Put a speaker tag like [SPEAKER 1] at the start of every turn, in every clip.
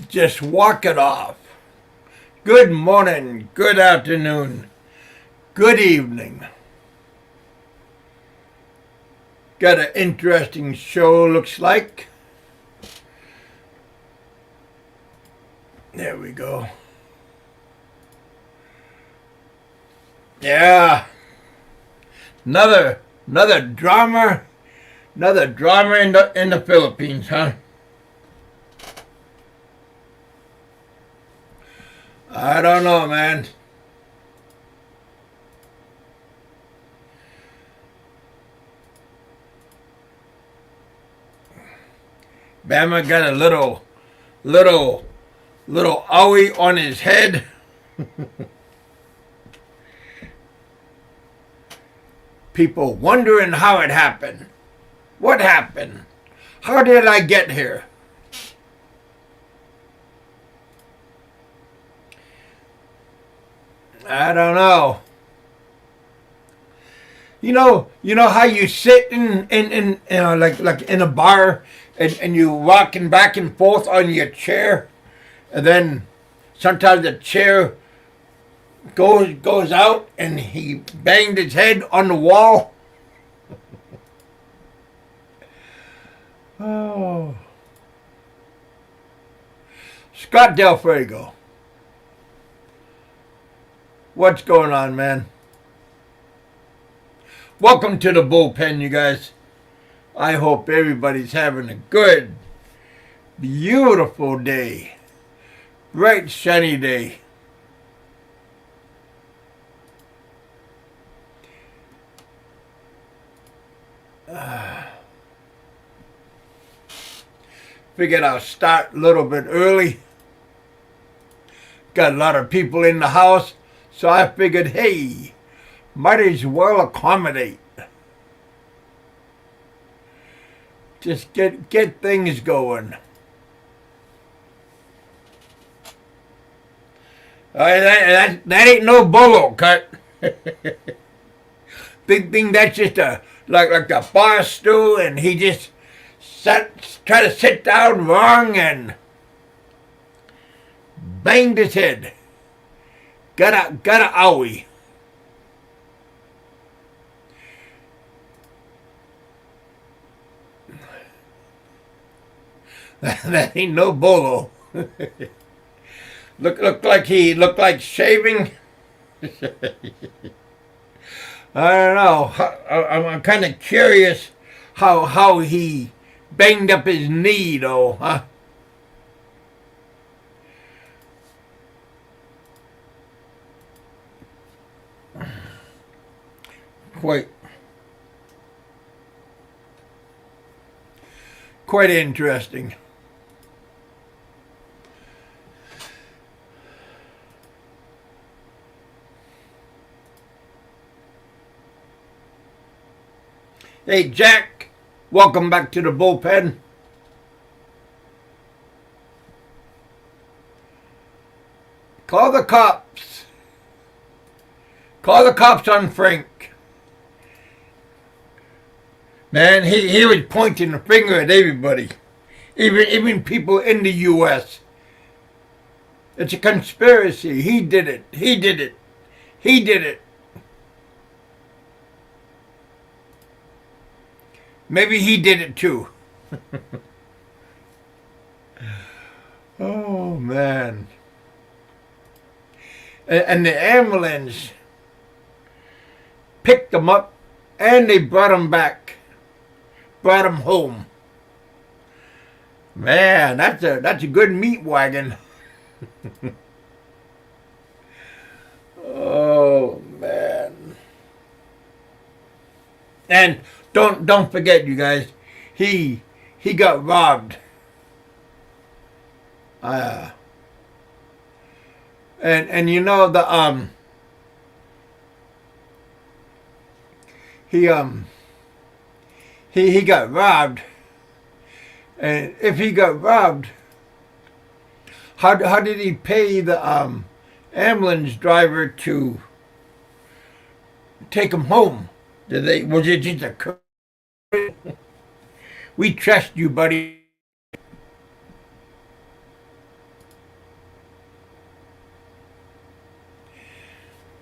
[SPEAKER 1] just walk it off. Good morning, good afternoon, good evening. Got an interesting show, looks like. There we go. Yeah. Another drama in the Philippines, huh? I don't know, man. Bama got a little owie on his head. People wondering how it happened. What happened? How did I get here? I don't know. You know how you sit in like in a bar and you rocking back and forth on your chair, and then sometimes the chair goes out and he banged his head on the wall. Oh, Scott Del Fuego, what's going on, man? Welcome to the bullpen, you guys. I hope everybody's having a good, beautiful day. Bright, sunny day. Figured I'll start a little bit early. Got a lot of people in the house, so I figured, hey, might as well accommodate. Just get things going. That ain't no bolo cut. Big thing, that's just a like a bar stool, and he just tried to sit down wrong and banged his head. Got a owie. That ain't no bolo. Looked like shaving. I don't know. I'm kind of curious how he banged up his knee, though, huh? Quite interesting. Hey, Jack, welcome back to the bullpen. Call the cops. Call the cops on Frank. Man, he was pointing the finger at everybody, even people in the U.S. It's a conspiracy. He did it. He did it. He did it. Maybe he did it too. Oh, man. And the ambulance picked them up and they brought them back. Brought them home. Man, that's a good meat wagon. Oh, man. And don't forget, you guys, he got robbed. And you know he got robbed. And if he got robbed, how did he pay the ambulance driver to take him home? Was it just a we trust you, buddy.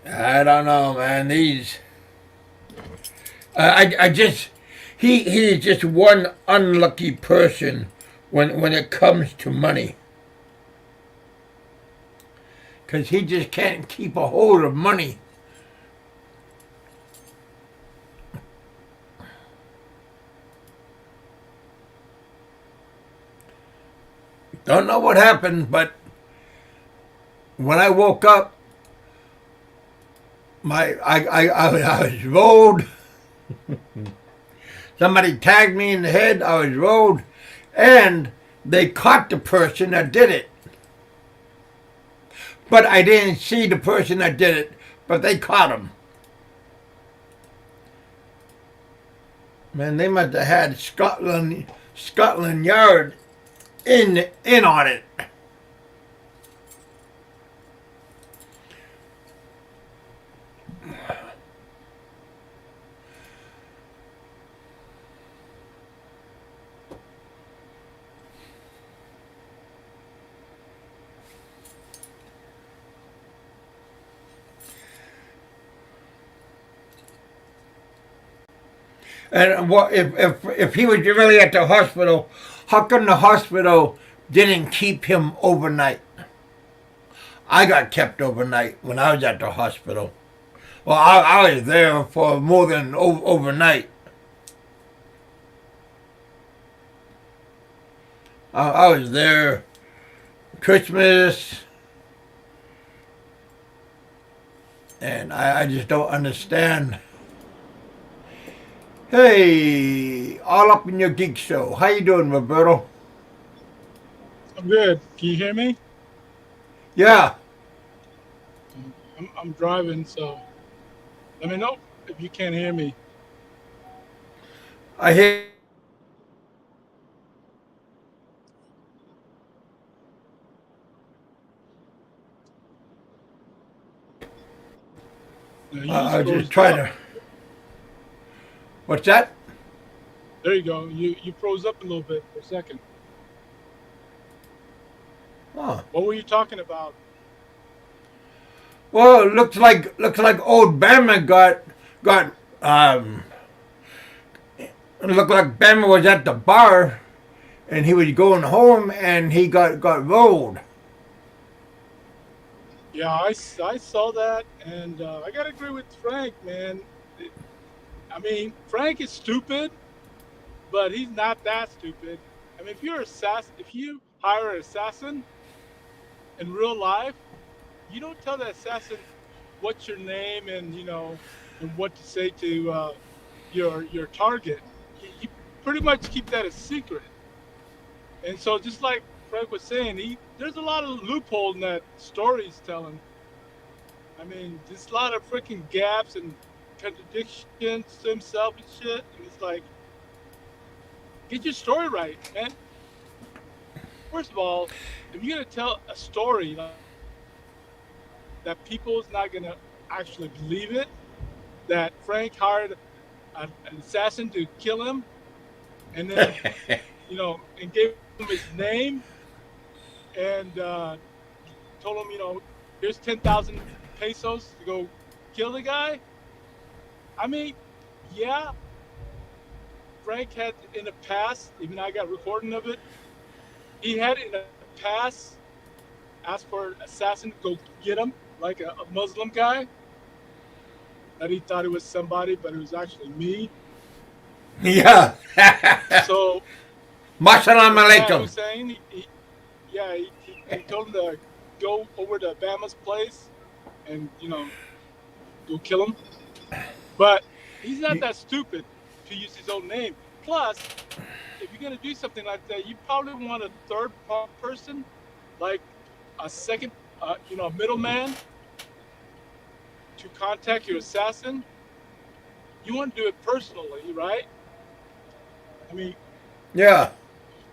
[SPEAKER 1] I don't know, man. These, I just, he is just one unlucky person when it comes to money, because he just can't keep a hold of money. Don't know what happened, but when I woke up, I was rolled. Somebody tagged me in the head. I was rolled, and they caught the person that did it. But I didn't see the person that did it. But they caught him. Man, they must have had Scotland Yard in on it. And what if he was really at the hospital? How come the hospital didn't keep him overnight? I got kept overnight when I was at the hospital. Well, I was there for more than overnight. I was there Christmas, and I just don't understand. Hey, all up in your geek show. How you doing, Roberto?
[SPEAKER 2] I'm good. Can you hear me?
[SPEAKER 1] Yeah,
[SPEAKER 2] I'm driving, so let me know if you can't hear me.
[SPEAKER 1] I hear.
[SPEAKER 2] No, you just
[SPEAKER 1] I was just
[SPEAKER 2] froze
[SPEAKER 1] trying
[SPEAKER 2] up.
[SPEAKER 1] to. What's that?
[SPEAKER 2] There you go. You froze up a little bit for a second.
[SPEAKER 1] Oh.
[SPEAKER 2] What were you talking about?
[SPEAKER 1] Well, it looks like old Bama got it looked like Bama was at the bar and he was going home and he got rolled.
[SPEAKER 2] Yeah, I saw that, and I gotta agree with Frank, man. I mean, Frank is stupid, but he's not that stupid. I mean, if you hire an assassin in real life, you don't tell the assassin what's your name and and what to say to your target. You pretty much keep that a secret. And so, just like Frank was saying, there's a lot of loophole in that story he's telling. I mean, there's a lot of freaking gaps and contradictions to himself and shit. And it's like, get your story right, man. First of all, if you're gonna tell a story that people's not gonna actually believe it, that Frank hired an assassin to kill him, and then and gave him his name and told him, here's 10,000 pesos to go kill the guy. I mean, yeah, Frank had in the past, even I got recording of it. He had in the past asked for an assassin to go get him, like a Muslim guy, that he thought it was somebody, but it was actually me.
[SPEAKER 1] Yeah.
[SPEAKER 2] So
[SPEAKER 1] Massalam
[SPEAKER 2] the guy
[SPEAKER 1] alaikum.
[SPEAKER 2] Hussein, he told him to go over to Bama's place and go kill him. But he's not that stupid to use his own name. Plus, if you're gonna do something like that, you probably want a third person, like a second, a middleman, to contact your assassin. You want to do it personally, right? I mean,
[SPEAKER 1] Yeah.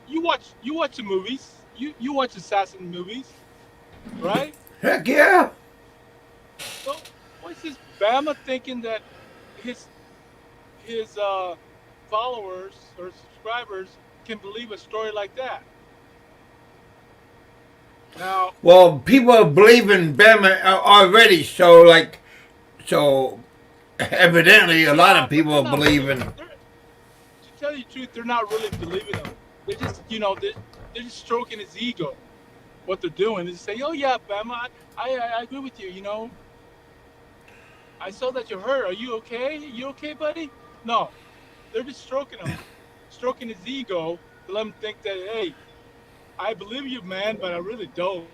[SPEAKER 2] you watch the movies. You watch assassin movies, right?
[SPEAKER 1] Heck yeah.
[SPEAKER 2] So what's this Bama thinking that his followers or subscribers can believe a story like that? Now,
[SPEAKER 1] Well, people believe in Bama already, so like So evidently, a lot
[SPEAKER 2] Yeah,
[SPEAKER 1] of
[SPEAKER 2] but they're
[SPEAKER 1] people
[SPEAKER 2] not
[SPEAKER 1] believe
[SPEAKER 2] really.
[SPEAKER 1] in.
[SPEAKER 2] To tell you the truth, they're not really believing him. They're just, they're just stroking his ego. What they're doing is say, "Oh yeah, Bama, I agree with you. I saw that you're hurt. Are you okay? You okay, buddy?" No, they're just stroking him, stroking his ego to let him think that, hey, I believe you, man, but I really don't.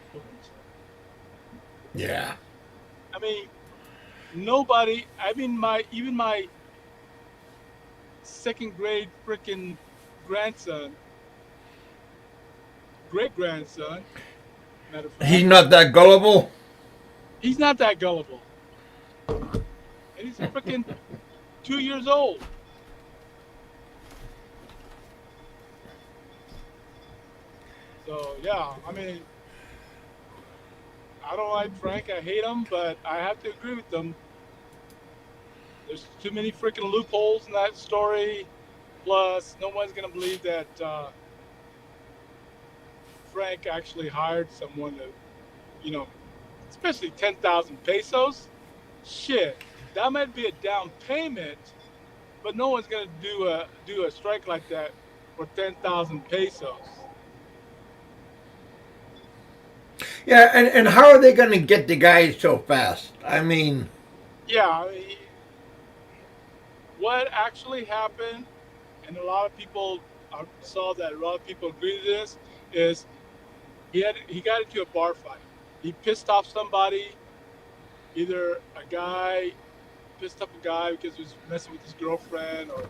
[SPEAKER 1] Yeah.
[SPEAKER 2] I mean, nobody. I mean, my second grade freaking grandson, great grandson, matter of
[SPEAKER 1] He's
[SPEAKER 2] fact,
[SPEAKER 1] not that gullible.
[SPEAKER 2] he's not that gullible, and he's freaking 2 years old. So yeah, I mean, I don't like Frank. I hate him, but I have to agree with them. There's too many freaking loopholes in that story. Plus, no one's gonna believe that Frank actually hired someone to, you know, especially 10,000 pesos. Shit, that might be a down payment, but no one's gonna do a strike like that for 10,000 pesos.
[SPEAKER 1] Yeah, and how are they going to get the guy so fast? I mean,
[SPEAKER 2] Yeah, I mean, what actually happened, and a lot of people saw that. A lot of people agree to this. Is he got into a bar fight. He pissed off somebody, either a guy pissed off a guy because he was messing with his girlfriend, or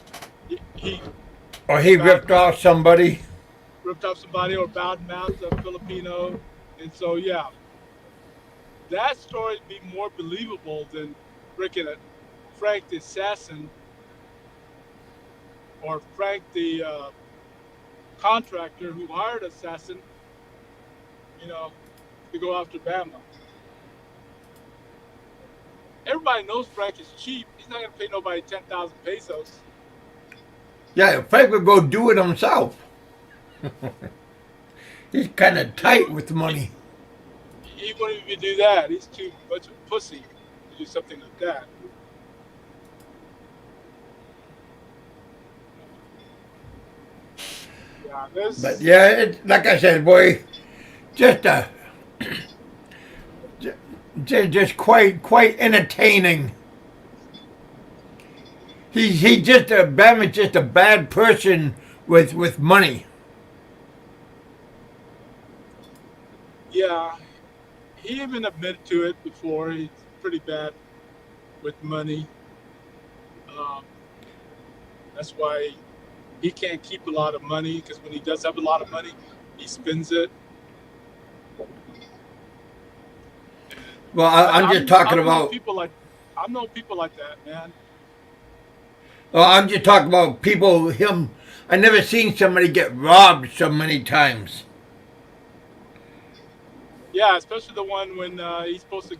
[SPEAKER 2] he
[SPEAKER 1] or he
[SPEAKER 2] bad
[SPEAKER 1] ripped off somebody.
[SPEAKER 2] ripped off somebody, or bad mouthed a Filipino. And so, yeah, that story would be more believable than freaking Frank the assassin, or Frank the contractor who hired assassin, you know, to go after Bama. Everybody knows Frank is cheap. He's not going to pay nobody 10,000 pesos.
[SPEAKER 1] Yeah, Frank would go do it himself. He's kind of
[SPEAKER 2] He,
[SPEAKER 1] tight
[SPEAKER 2] would-
[SPEAKER 1] with
[SPEAKER 2] he,
[SPEAKER 1] money.
[SPEAKER 2] he wouldn't even do that. He's too much of a pussy to do something like that. Yeah,
[SPEAKER 1] But
[SPEAKER 2] there's.
[SPEAKER 1] yeah, like I said, boy, just just quite entertaining. He just a Bama's just a bad person with money.
[SPEAKER 2] Yeah, he even admitted to it before. He's pretty bad with money. Um, that's why he can't keep a lot of money, because when he does have a lot of money, he spends it.
[SPEAKER 1] Well,
[SPEAKER 2] I,
[SPEAKER 1] I'm just
[SPEAKER 2] I'm
[SPEAKER 1] talking
[SPEAKER 2] I've known
[SPEAKER 1] about.
[SPEAKER 2] people like I've known people like that, man.
[SPEAKER 1] Well, I'm just talking about people. Him. I never seen somebody get robbed so many times.
[SPEAKER 2] Yeah, especially the one when he's supposed to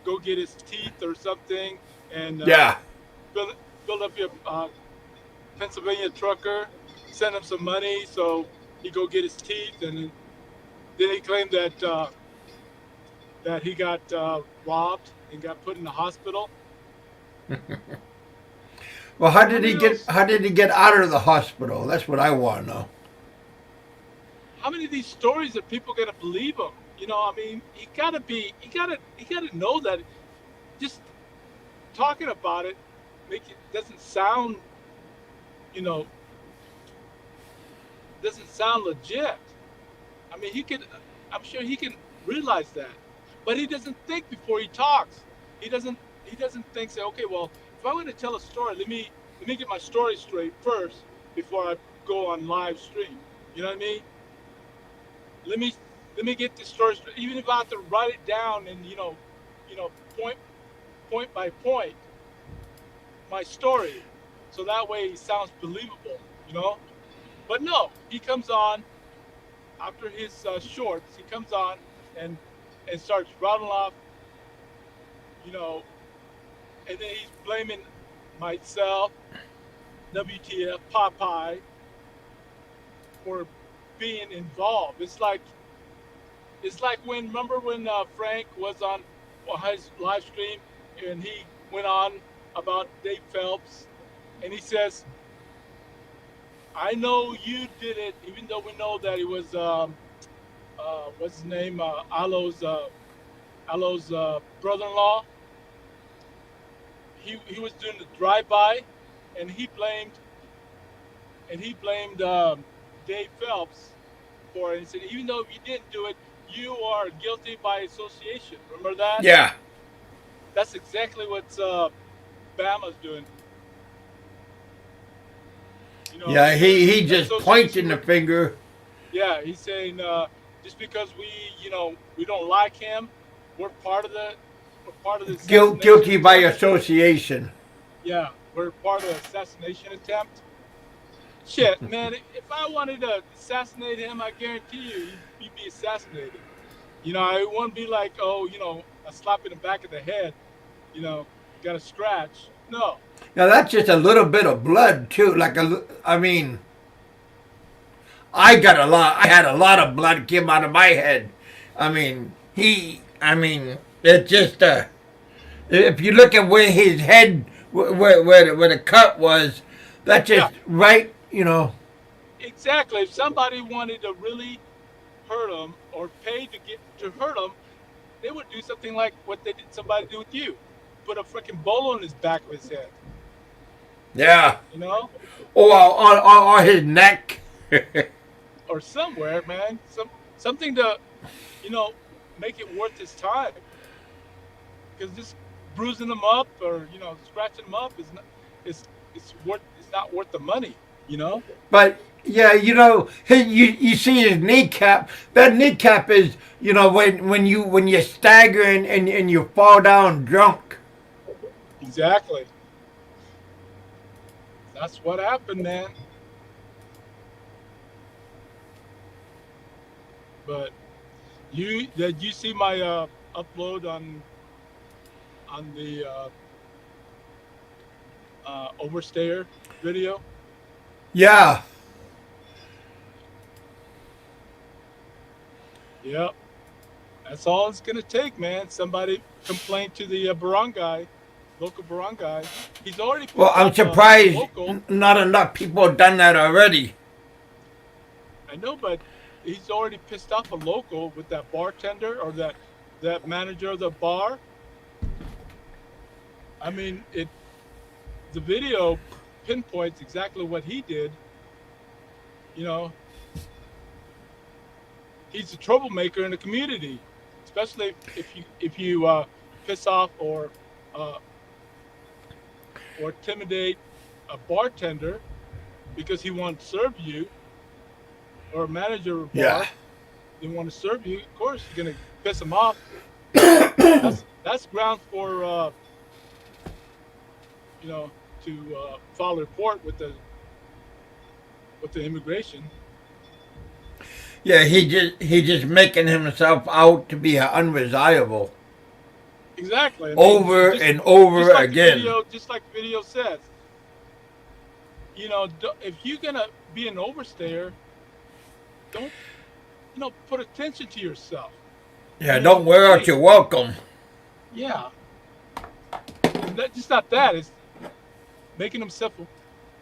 [SPEAKER 2] go get his teeth or something, and
[SPEAKER 1] Yeah.
[SPEAKER 2] build, build up your Pennsylvania trucker, send him some money so he go get his teeth, and then he claimed that he got robbed and got put in the hospital.
[SPEAKER 1] Well,
[SPEAKER 2] How many of those?
[SPEAKER 1] How did he get out of the hospital? That's what I want to know.
[SPEAKER 2] How many of these stories are people gonna believe him? I mean, he gotta know that just talking about it make it you know, doesn't sound legit. I mean, I'm sure he can realize that, but he doesn't think before he talks. He doesn't think, say, okay, well, if I'm going to tell a story, let me get my story straight first before I go on live stream. You know what I mean? Let me let me get this story straight, even if I have to write it down and you know, point by point my story, so that way it sounds believable. You know, but no, he comes on after his shorts. He comes on and starts rattling off, you know, and then he's blaming myself, WTF, Popeye, for being involved. It's like when, remember when Frank was on his live stream, and he went on about Dave Phelps, and he says, "I know you did it, even though we know that he was what's his name, Alo's brother-in-law. He was doing the drive-by, and he blamed Dave Phelps for it. He said, even though you didn't do it, you are guilty by association. Remember that?
[SPEAKER 1] Yeah.
[SPEAKER 2] That's exactly what Bama's doing. You know,
[SPEAKER 1] Yeah, he
[SPEAKER 2] you're
[SPEAKER 1] just pointing
[SPEAKER 2] association
[SPEAKER 1] the
[SPEAKER 2] with.
[SPEAKER 1] finger.
[SPEAKER 2] Yeah, he's saying just because we don't like him, we're part of the assassination
[SPEAKER 1] Guilty by
[SPEAKER 2] attempt.
[SPEAKER 1] association.
[SPEAKER 2] Yeah, we're part of the assassination attempt. Shit, man, if I wanted to assassinate him, I guarantee you'd be assassinated. It wouldn't be like, oh, a slap in the back of the head, you know, got a scratch. No.
[SPEAKER 1] Now that's just a little bit of blood too. I mean, I got a lot. I had a lot of blood came out of my head. I mean, it just. If you look at where his head, where the cut was, that's
[SPEAKER 2] Yeah,
[SPEAKER 1] just right. You know.
[SPEAKER 2] exactly. If somebody wanted to really hurt him or pay to hurt him, they would do something like what they did somebody do with you. Put a freaking bowl on his back of his head,
[SPEAKER 1] Yeah.
[SPEAKER 2] you know?
[SPEAKER 1] Or on his neck.
[SPEAKER 2] Or somewhere, man. Something to, you know, make it worth his time. Because just bruising them up or scratching them up it's not worth the money. You know.
[SPEAKER 1] But yeah, you see his kneecap. That kneecap is, when you stagger and you fall down drunk.
[SPEAKER 2] Exactly. That's what happened, man. But did you see my upload on the overstayer video?
[SPEAKER 1] Yeah.
[SPEAKER 2] Yep. That's all it's gonna take, man. Somebody complained to the barangay, local barangay. He's already
[SPEAKER 1] Well,
[SPEAKER 2] pissed
[SPEAKER 1] I'm
[SPEAKER 2] off a
[SPEAKER 1] surprised
[SPEAKER 2] local.
[SPEAKER 1] not enough people have done that already.
[SPEAKER 2] I know, but he's already pissed off a local with that bartender or that manager of the bar. I mean, the video pinpoints exactly what he did. You know, he's a troublemaker in the community, especially if you piss off uh, or intimidate a bartender because he wants to serve you, or a manager of a
[SPEAKER 1] Yeah.
[SPEAKER 2] bar, they want to serve you. Of course, you're gonna piss him off. That's grounds for to file a report with the immigration.
[SPEAKER 1] Yeah, he just making himself out to be unreliable
[SPEAKER 2] Exactly. I mean,
[SPEAKER 1] over and over again.
[SPEAKER 2] Just like the video says, if you're gonna be an overstayer, don't put attention to yourself.
[SPEAKER 1] Yeah, don't wear out your welcome.
[SPEAKER 2] Yeah. Just not that. It's making himself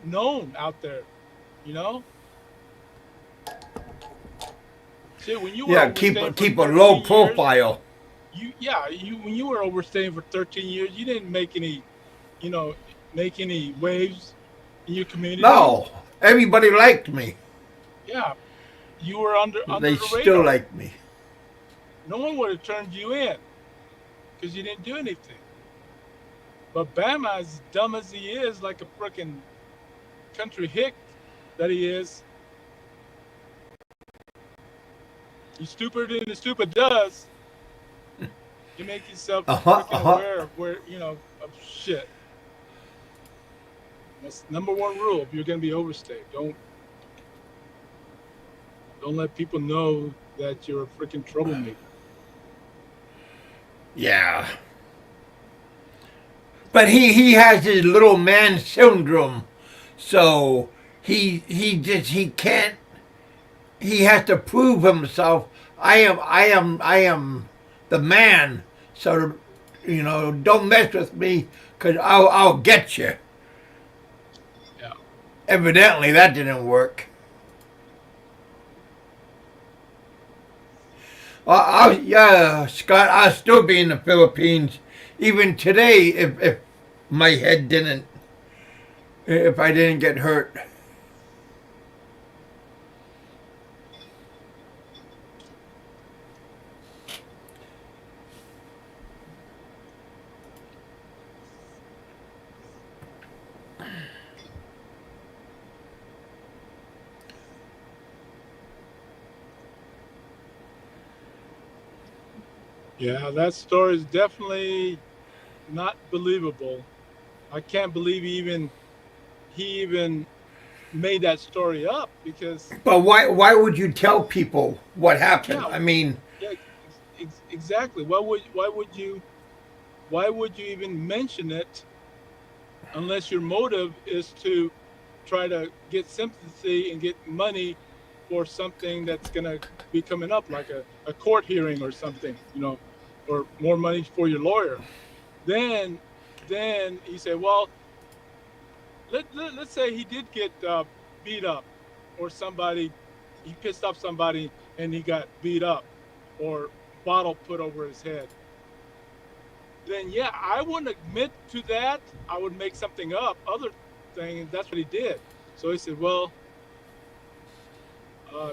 [SPEAKER 2] known out there. You know. See, when you were
[SPEAKER 1] Yeah,
[SPEAKER 2] overstaying
[SPEAKER 1] keep
[SPEAKER 2] for
[SPEAKER 1] a low
[SPEAKER 2] 13 years,
[SPEAKER 1] profile.
[SPEAKER 2] when you were overstaying for 13 years, you didn't make any, make any waves in your community.
[SPEAKER 1] No, everybody liked me.
[SPEAKER 2] Yeah, you were under
[SPEAKER 1] They
[SPEAKER 2] the radar.
[SPEAKER 1] still like me.
[SPEAKER 2] No one would have turned you in because you didn't do anything. But Bama, as dumb as he is, like a frickin' country hick that he is, he's stupider than the stupid does. You make yourself aware of where, of shit. That's number one rule if you're gonna be overstayed. Don't let people know that you're a freaking troublemaker.
[SPEAKER 1] Yeah. But he has his little man syndrome, so he can't. He has to prove himself. I am the man. So don't mess with me because I'll get you.
[SPEAKER 2] Yeah.
[SPEAKER 1] Evidently, that didn't work. Yeah, Scott, I'll still be in the Philippines even today if my head didn't, if I didn't get hurt.
[SPEAKER 2] Yeah, that story is definitely not believable. I can't believe he even made that story up because
[SPEAKER 1] But why would you tell people what happened?
[SPEAKER 2] yeah,
[SPEAKER 1] I mean,
[SPEAKER 2] yeah, exactly. Why would you even mention it unless your motive is to try to get sympathy and get money for something that's going to be coming up, like a court hearing or something, or more money for your lawyer. Then, then you say, well, let's say he did get beat up, or he pissed off somebody and he got beat up, or bottle put over his head. Then yeah, I wouldn't admit to that. I would make something up, other thing, and that's what he did. So he said, well,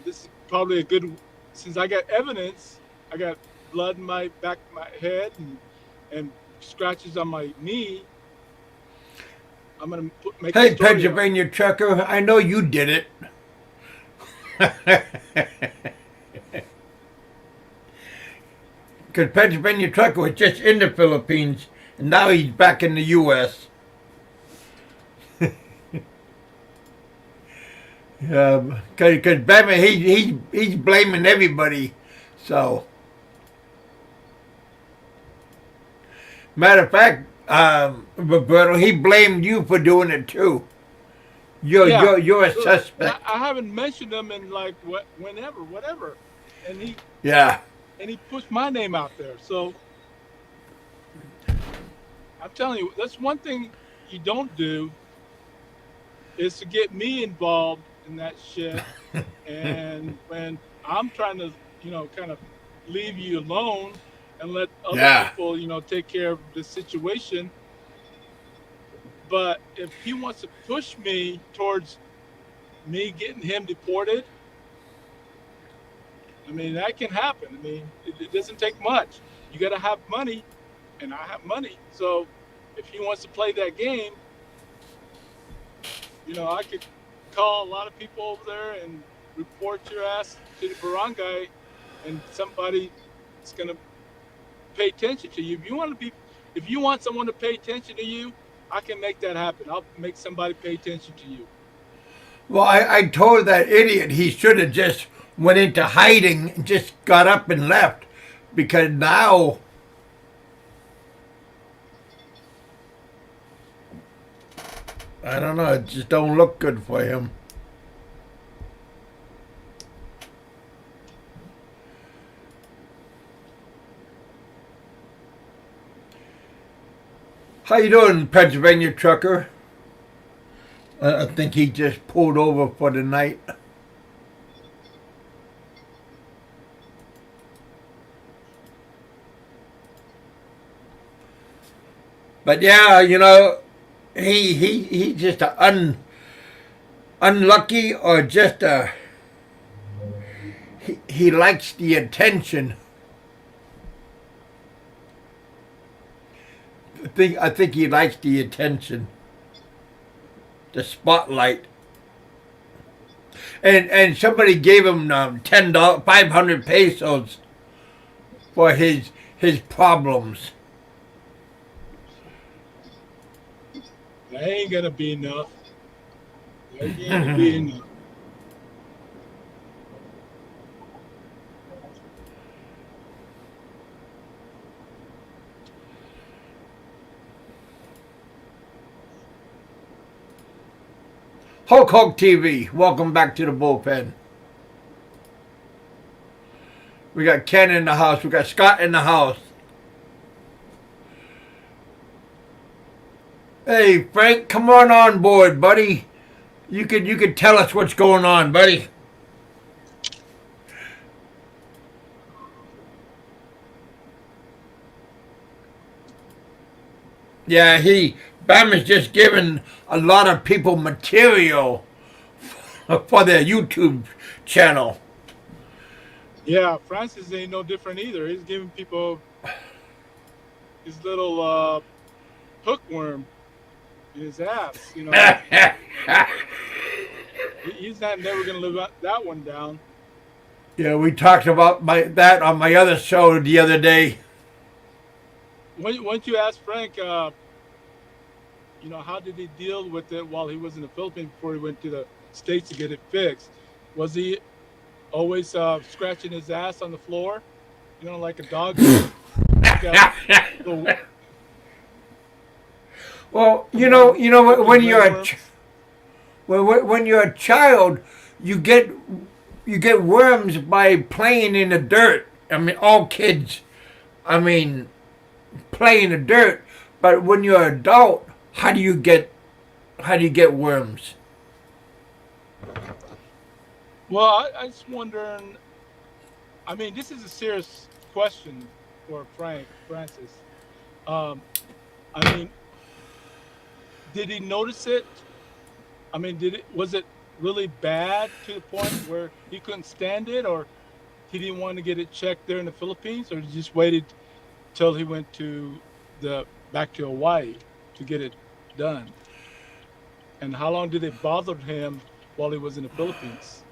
[SPEAKER 2] this is probably a good, since I got evidence, I got blood in my back of my head and scratches on my knee. I'm gonna make a
[SPEAKER 1] hey,
[SPEAKER 2] story up.
[SPEAKER 1] Pennsylvania trucker, I know you did it. Because Pennsylvania trucker was just in the Philippines, and now he's back in the U.S. Because Batman, he's blaming everybody. So, matter of fact, Roberto, he blamed you for doing it too.
[SPEAKER 2] Yeah,
[SPEAKER 1] You're a
[SPEAKER 2] so
[SPEAKER 1] suspect.
[SPEAKER 2] I haven't mentioned him in like whenever, whatever, and
[SPEAKER 1] Yeah.
[SPEAKER 2] he pushed my name out there. So I'm telling you, that's one thing you don't do is to get me involved in that shit. And when I'm trying to, kind of leave you alone and let other
[SPEAKER 1] Yeah.
[SPEAKER 2] people, take care of the situation. But if he wants to push me towards me getting him deported, I mean, that can happen. I mean, it doesn't take much. You got to have money, and I have money. So if he wants to play that game, I could call a lot of people over there and report your ass to the barangay, and somebody is going to pay attention to you. If you want someone to pay attention to you, I can make that happen. I'll make somebody pay attention to you.
[SPEAKER 1] Well, I told that idiot he should have just went into hiding and just got up and left. Because now, I don't know, it just don't look good for him. How you doing, Pennsylvania trucker? I think he just pulled over for the night. But yeah, he's just a unlucky or just a he likes the attention. I think he likes the attention, the spotlight. And somebody gave him $10, 500 pesos for his problems.
[SPEAKER 2] That ain't gonna be enough. That ain't gonna be enough.
[SPEAKER 1] Hulk TV, welcome back to the bullpen. We got Ken in the house. We got Scott in the house. Hey, Frank, come on board, buddy. You could tell us what's going on, buddy. Yeah, Bam is just giving a lot of people material for their YouTube channel.
[SPEAKER 2] Yeah, Francis ain't no different either. He's giving people his little hookworm in his ass. You know, he's not never gonna live that one down.
[SPEAKER 1] Yeah, we talked about that on my other show the other day.
[SPEAKER 2] Once you ask Frank, how did he deal with it while he was in the Philippines before he went to the States to get it fixed? Was he always scratching his ass on the floor? Like a dog. Little,
[SPEAKER 1] Well, when you're a child, you get worms by playing in the dirt. I mean, all kids, play in the dirt. But when you're an adult, how do you get worms?
[SPEAKER 2] Well, I was wondering. I mean, this is a serious question for Francis. Um, I mean, did he notice it? I mean, was it really bad to the point where he couldn't stand it, or he didn't want to get it checked there in the Philippines, or he just waited till he went back to Hawaii to get it done? And how long did it bother him while he was in the Philippines?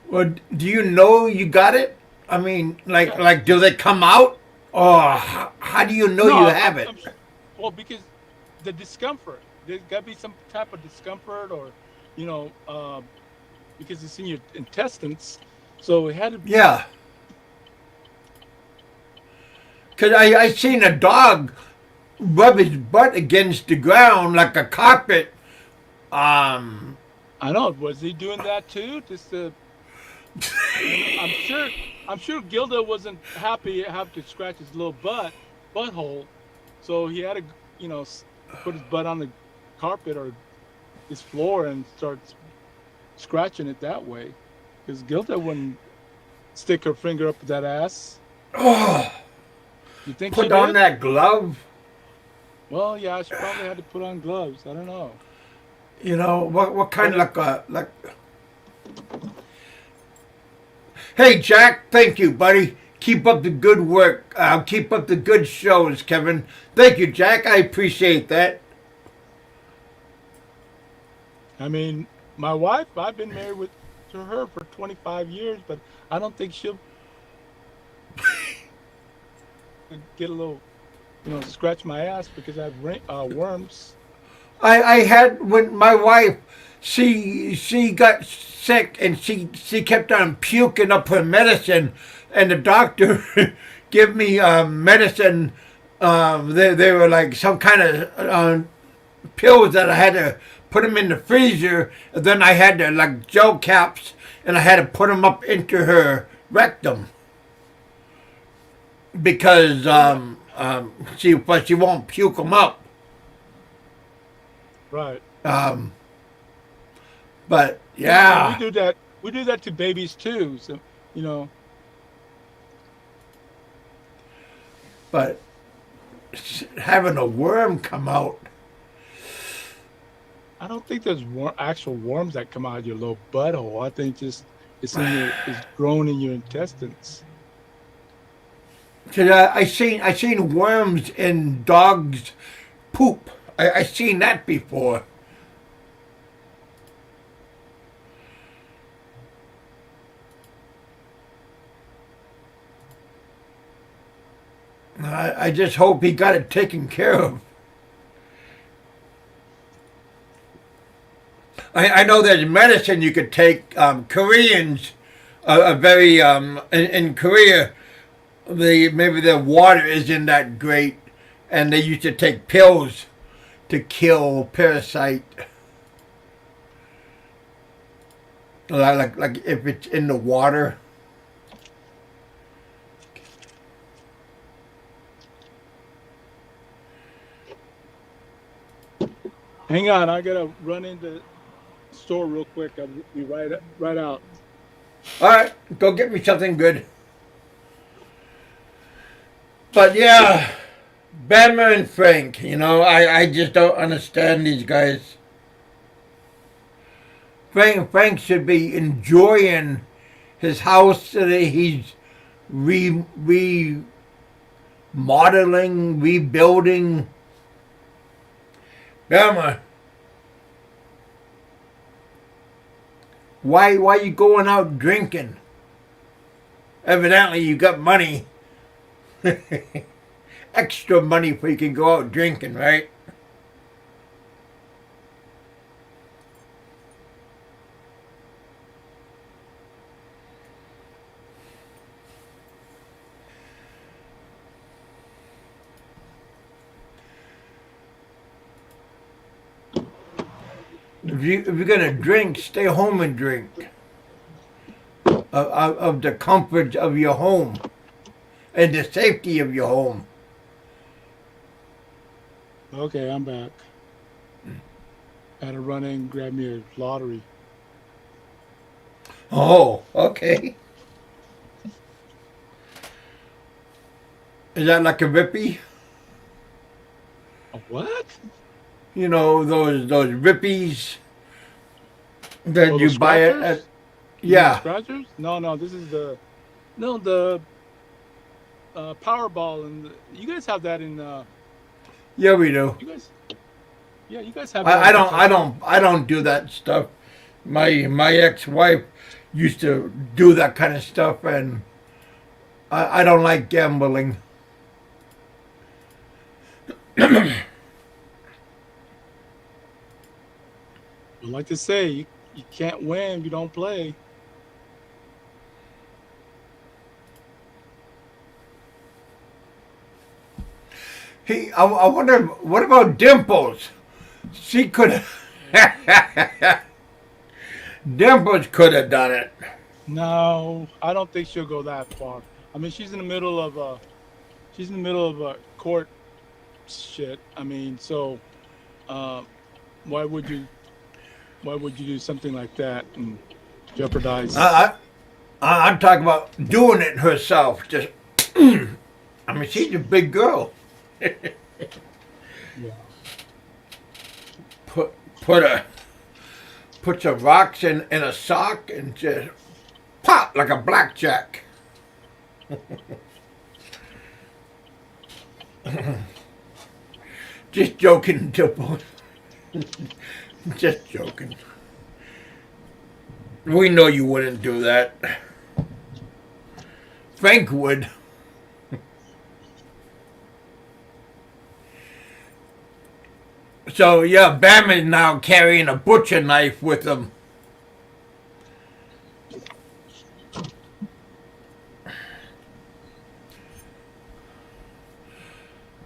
[SPEAKER 1] Well, do you know you got it? I mean, do they come out, or how do you know
[SPEAKER 2] No,
[SPEAKER 1] you have it?
[SPEAKER 2] well, because the discomfort. There's got to be some type of discomfort, or because it's in your intestines. So it had to.
[SPEAKER 1] Yeah, because I seen a dog rub his butt against the ground like a carpet. Um,
[SPEAKER 2] I know. Was he doing that too? Just to. I'm sure Gilda wasn't happy to have to scratch his little butthole, so he had to, put his butt on the carpet or his floor and start scratching it that way. Because Gilda wouldn't stick her finger up that ass.
[SPEAKER 1] oh,
[SPEAKER 2] You think
[SPEAKER 1] put
[SPEAKER 2] she
[SPEAKER 1] on
[SPEAKER 2] did?
[SPEAKER 1] that glove.
[SPEAKER 2] Well, yeah, she probably had to put on gloves. I don't know.
[SPEAKER 1] What kind of like. Hey, Jack, thank you, buddy. Keep up the good work. Keep up the good shows, Kevin. Thank you, Jack. I appreciate that.
[SPEAKER 2] I mean, my wife, I've been married to her for 25 years, but I don't think she'll get a little, scratch my ass because I have worms.
[SPEAKER 1] I had when my wife, she got sick and she kept on puking up her medicine, and the doctor gave me medicine. They were like some kind of pills that I had to put them in the freezer, and then I had to like gel caps, and I had to put them up into her rectum because she won't puke them up.
[SPEAKER 2] Right.
[SPEAKER 1] But yeah,
[SPEAKER 2] we do that. We do that to babies too. So,
[SPEAKER 1] but having a worm come out.
[SPEAKER 2] I don't think there's actual worms that come out of your little butthole. I think it's grown in your intestines.
[SPEAKER 1] Cause I seen worms in dogs' poop. I seen that before. I just hope he got it taken care of. I know there's medicine you could take. Koreans are very in Korea. Maybe their water isn't that great, and they used to take pills to kill parasite. Like if it's in the water.
[SPEAKER 2] Hang on, I gotta run into the store real quick. I'll be right out.
[SPEAKER 1] All right, go get me something good. But yeah, Bama and Frank, I just don't understand these guys. Frank should be enjoying his house that he's remodeling, rebuilding. Bama, why you going out drinking? Evidently you got money. Extra money for you can go out drinking, right? If you're gonna drink, stay home and drink. Of the comfort of your home and the safety of your home.
[SPEAKER 2] Okay, I'm back. Had to run in and grab me a lottery.
[SPEAKER 1] Oh, okay. Is that like a rippy?
[SPEAKER 2] A what?
[SPEAKER 1] You know those rippies that
[SPEAKER 2] Oh,
[SPEAKER 1] you
[SPEAKER 2] the
[SPEAKER 1] buy it
[SPEAKER 2] scratchers?
[SPEAKER 1] at.
[SPEAKER 2] You mean the
[SPEAKER 1] Yeah,
[SPEAKER 2] scratchers? No. This is the Powerball, and you guys have that in.
[SPEAKER 1] yeah, we do.
[SPEAKER 2] You guys, yeah, you guys have that
[SPEAKER 1] I,
[SPEAKER 2] in
[SPEAKER 1] I don't I
[SPEAKER 2] Kentucky.
[SPEAKER 1] don't I don't do that stuff. My ex-wife used to do that kind of stuff, and I don't like gambling.
[SPEAKER 2] But like to say, you can't win if you don't play.
[SPEAKER 1] I wonder what about Dimples? She could have. Dimples could have done it.
[SPEAKER 2] No, I don't think she'll go that far. I mean, she's in the middle of a court shit. I mean, so uh, why would you why would you do something like that and jeopardize?
[SPEAKER 1] I, I'm talking about doing it herself. Just, I mean, she's a big girl.
[SPEAKER 2] Yeah.
[SPEAKER 1] Put put a put some rocks in a sock and just pop like a blackjack. Just joking, Dimple. Just joking. We know you wouldn't do that. Frank would. So yeah, Bam is now carrying a butcher knife with him.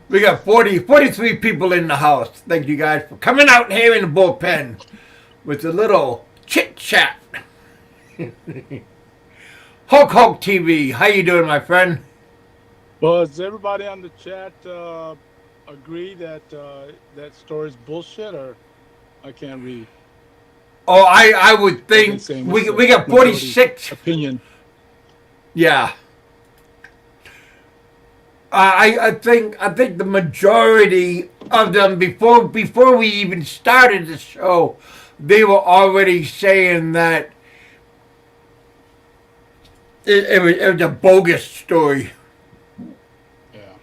[SPEAKER 1] We got 43 people in the house. Thank you guys for coming out here in the bullpen with a little chit chat. Hulk TV, how you doing, my friend?
[SPEAKER 2] Well, does everybody on the chat agree that that story's bullshit, or I can't read?
[SPEAKER 1] Oh, I would
[SPEAKER 2] What they
[SPEAKER 1] think
[SPEAKER 2] saying? What's
[SPEAKER 1] we
[SPEAKER 2] the
[SPEAKER 1] got
[SPEAKER 2] majority
[SPEAKER 1] 46.
[SPEAKER 2] opinion?
[SPEAKER 1] Yeah. I think the majority of them before we even started the show, they were already saying that it was a bogus story.
[SPEAKER 2] Yeah.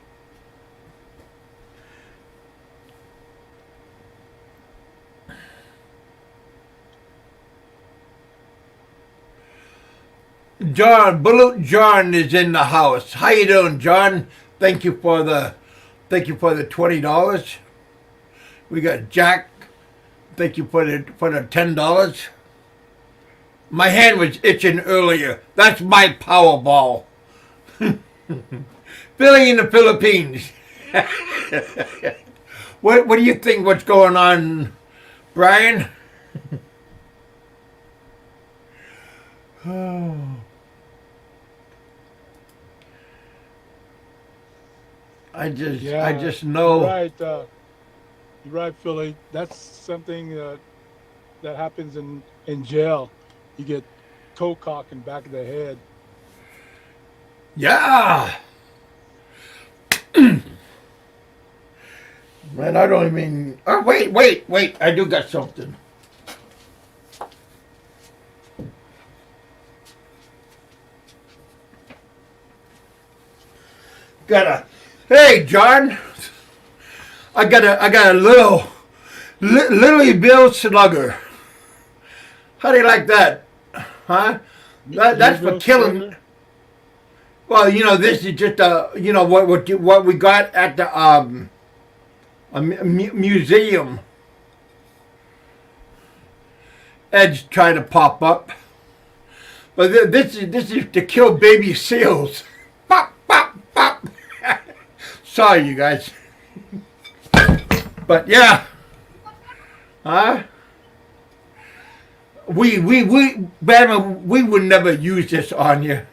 [SPEAKER 1] Bullet John is in the house. How you doing, John? Thank you for the $20. We got Jack. Thank you for the $10. My hand was itching earlier. That's my Powerball. Philly in the Philippines. What do you think? What's going on, Brian? I
[SPEAKER 2] Yeah,
[SPEAKER 1] just
[SPEAKER 2] you're
[SPEAKER 1] know.
[SPEAKER 2] right. You're right, Philly. That's something that happens in jail. You get toe cock in back of the head.
[SPEAKER 1] Yeah. Man, I don't even. Oh, wait. I do got something. Got a. Hey, John. I got a little Lily Bill Slugger. How do you like that? Huh? That's for
[SPEAKER 2] Louisville
[SPEAKER 1] killing.
[SPEAKER 2] Slugger?
[SPEAKER 1] Well, this is just what we got at the museum. Ed's trying to pop up, but this is to kill baby seals. Pop pop pop. Sorry, you guys, but yeah, huh? Bama, we would never use this on you,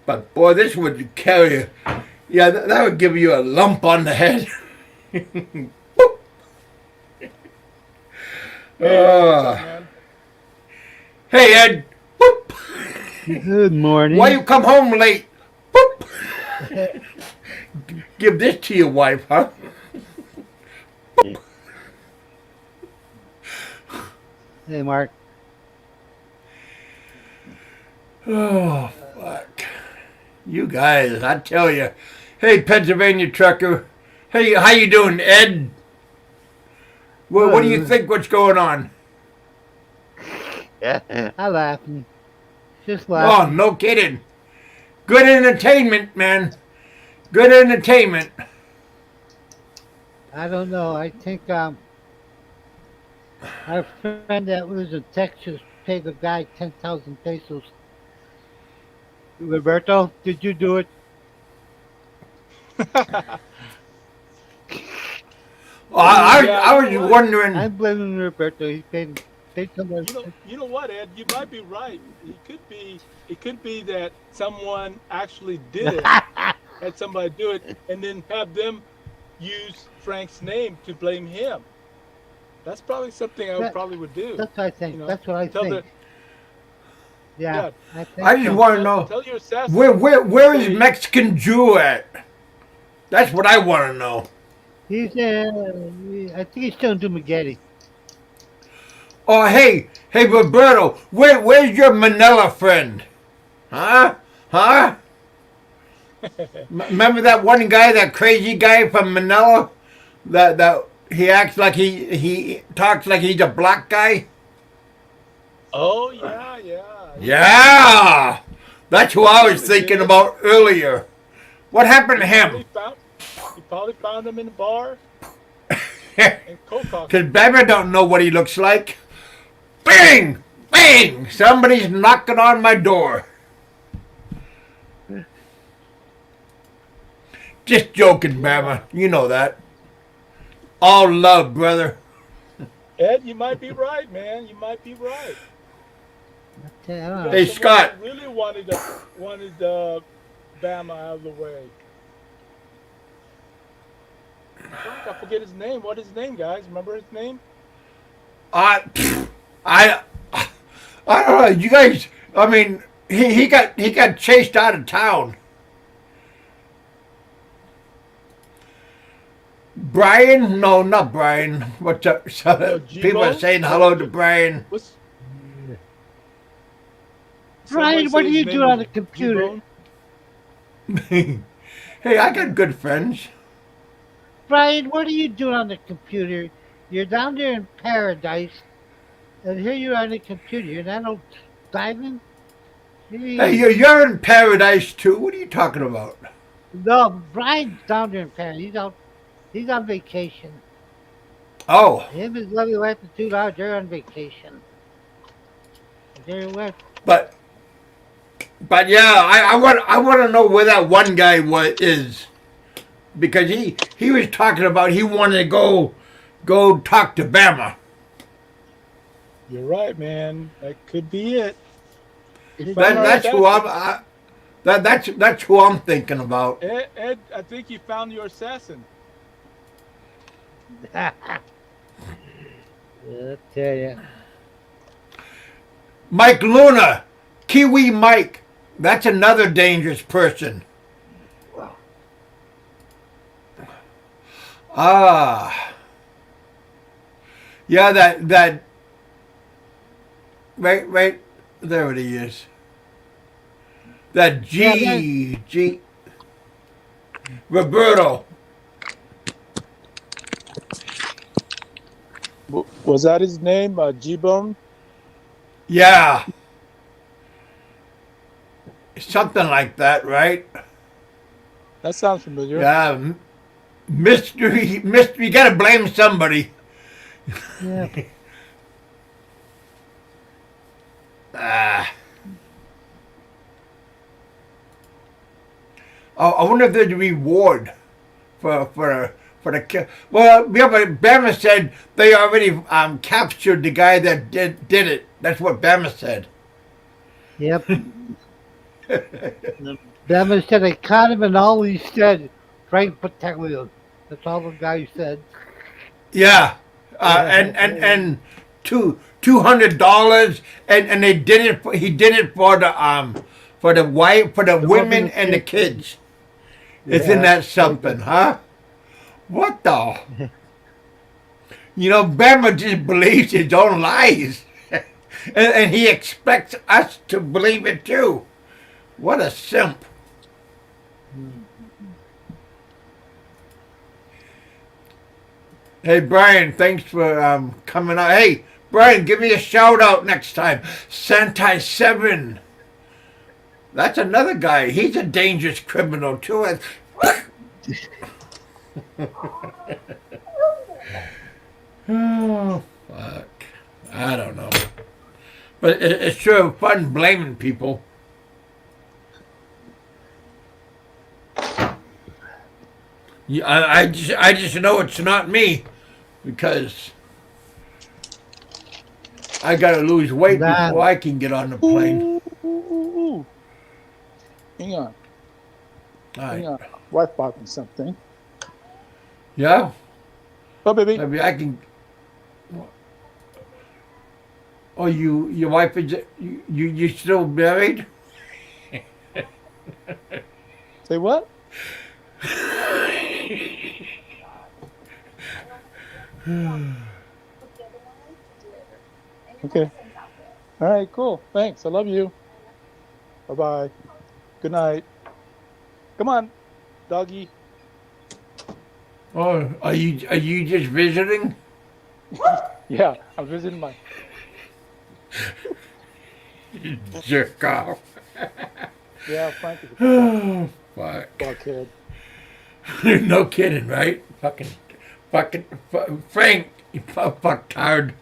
[SPEAKER 1] but boy, this would carry you. Yeah, that would give you a lump on the head.
[SPEAKER 2] Hey, what's up, man?
[SPEAKER 1] Hey, Ed. Boop.
[SPEAKER 3] Good morning.
[SPEAKER 1] Why you come home late? Boop. Give this to your wife, huh?
[SPEAKER 3] Hey, Mark.
[SPEAKER 1] Oh, fuck. You guys, I tell you. Hey, Pennsylvania trucker. Hey, how you doing, Ed? What do you think what's going on?
[SPEAKER 3] I'm laughing. Just
[SPEAKER 1] Oh,
[SPEAKER 3] laughing.
[SPEAKER 1] no kidding. Good entertainment, man. Good entertainment.
[SPEAKER 3] I don't know. I think our friend that was in Texas paid the guy 10,000 pesos. Roberto, did you do it?
[SPEAKER 1] Oh, I was wondering.
[SPEAKER 3] I'm blaming Roberto. He paid someone.
[SPEAKER 2] You know what, Ed? You might be right. It could be that someone actually did it, had somebody do it, and then have them use Frank's name to blame him. That's probably something I probably would do.
[SPEAKER 3] That's what I think.
[SPEAKER 2] You know,
[SPEAKER 3] That's what I
[SPEAKER 2] tell
[SPEAKER 3] think. Yeah, I think
[SPEAKER 1] I just
[SPEAKER 3] so.
[SPEAKER 1] want to know
[SPEAKER 2] Tell your assassin.
[SPEAKER 1] where is Mexican Jew at? That's what I want to know.
[SPEAKER 3] He's I think he's still in Dumagetti.
[SPEAKER 1] Oh, hey, Roberto, where's your Manila friend? Huh? Remember that one guy, that crazy guy from Manila? That he acts like he talks like he's a black guy?
[SPEAKER 2] Oh yeah.
[SPEAKER 1] Yeah! That's who I was thinking about earlier. What happened to him?
[SPEAKER 2] You probably found him in the bar and coke.
[SPEAKER 1] Because Bama don't know what he looks like. Bang! Bang! Somebody's knocking on my door. Just joking, Bama. You know that. All love, brother.
[SPEAKER 2] Ed, you might be right, man. You might be right.
[SPEAKER 3] I don't know.
[SPEAKER 1] Hey,
[SPEAKER 2] Someone
[SPEAKER 1] Scott.
[SPEAKER 2] that really wanted Bama out of the way. Frank, I forget his name. What is his name, guys? Remember his name?
[SPEAKER 1] I don't know. You guys. I mean, he got chased out of town. Brian? No, not Brian. What's up? So, people are saying hello to Brian.
[SPEAKER 3] Brian, what are you doing on the computer?
[SPEAKER 1] Hey, I got good friends.
[SPEAKER 3] Brian, what are you doing on the computer? You're down there in paradise, and here you are on the computer. You're not out diving?
[SPEAKER 1] Hey, you're in paradise too. What are you talking about?
[SPEAKER 3] No, Brian's down there in paradise. He's on vacation.
[SPEAKER 1] Oh,
[SPEAKER 3] Him and his lovely wife and 2 dogs, they're on vacation. They're with.
[SPEAKER 1] but yeah, I want to know where that one guy is, because he was talking about he wanted to go talk to Bama.
[SPEAKER 2] You're right, man. That could be it.
[SPEAKER 1] That's who I'm thinking about.
[SPEAKER 2] Ed, I think you found your assassin.
[SPEAKER 3] I tell you.
[SPEAKER 1] Mike Luna, Kiwi Mike. That's another dangerous person. Ah. Yeah, that right there it is. That
[SPEAKER 3] Yeah, that,
[SPEAKER 1] G Roberto.
[SPEAKER 2] Was that his name? G-Bone?
[SPEAKER 1] Yeah. Something like that, right?
[SPEAKER 2] That sounds familiar.
[SPEAKER 1] Yeah. Mystery, you gotta blame somebody.
[SPEAKER 3] yeah.
[SPEAKER 1] Ah. I wonder if there's a reward for the well, yeah, but Bama said they already captured the guy that did it. That's what Bama said.
[SPEAKER 3] Yep. Them said they caught him and all he said, Frank Battaglione. That's all the guy said.
[SPEAKER 1] Yeah,
[SPEAKER 3] Yeah.
[SPEAKER 1] and $200, and they did it. He did it for the wife, for the
[SPEAKER 3] The
[SPEAKER 1] women
[SPEAKER 3] women
[SPEAKER 1] and the
[SPEAKER 3] and kids.
[SPEAKER 1] kids. Isn't
[SPEAKER 3] Yeah.
[SPEAKER 1] that something, huh? What the? You know, Bama just believes his own lies, and he expects us to believe it too. What a simp! Hey Brian, thanks for coming out. Hey Brian, give me a shout out next time. Santai 7. That's another guy. He's a dangerous criminal too. Oh fuck! I don't know, but it's sure fun blaming people. Yeah, I just know it's not me because I gotta lose weight
[SPEAKER 3] Nah.
[SPEAKER 1] before I can get on the plane.
[SPEAKER 2] Ooh. Hang on.
[SPEAKER 1] All
[SPEAKER 2] Hang
[SPEAKER 1] right.
[SPEAKER 2] on. Wife bought me something.
[SPEAKER 1] Yeah,
[SPEAKER 2] Oh, baby.
[SPEAKER 1] maybe I can. Oh, your wife is you still married?
[SPEAKER 2] Say what? Okay. All right, cool. Thanks. I love you. Bye-bye. Good night. Come on, doggy.
[SPEAKER 1] Oh, are you just visiting?
[SPEAKER 2] Yeah, I'm visiting my...
[SPEAKER 1] Jerk off.
[SPEAKER 2] Yeah, Frank is a
[SPEAKER 1] Oh, fuck.
[SPEAKER 2] fuckhead.
[SPEAKER 1] No kidding, right? Frank, you fucktard.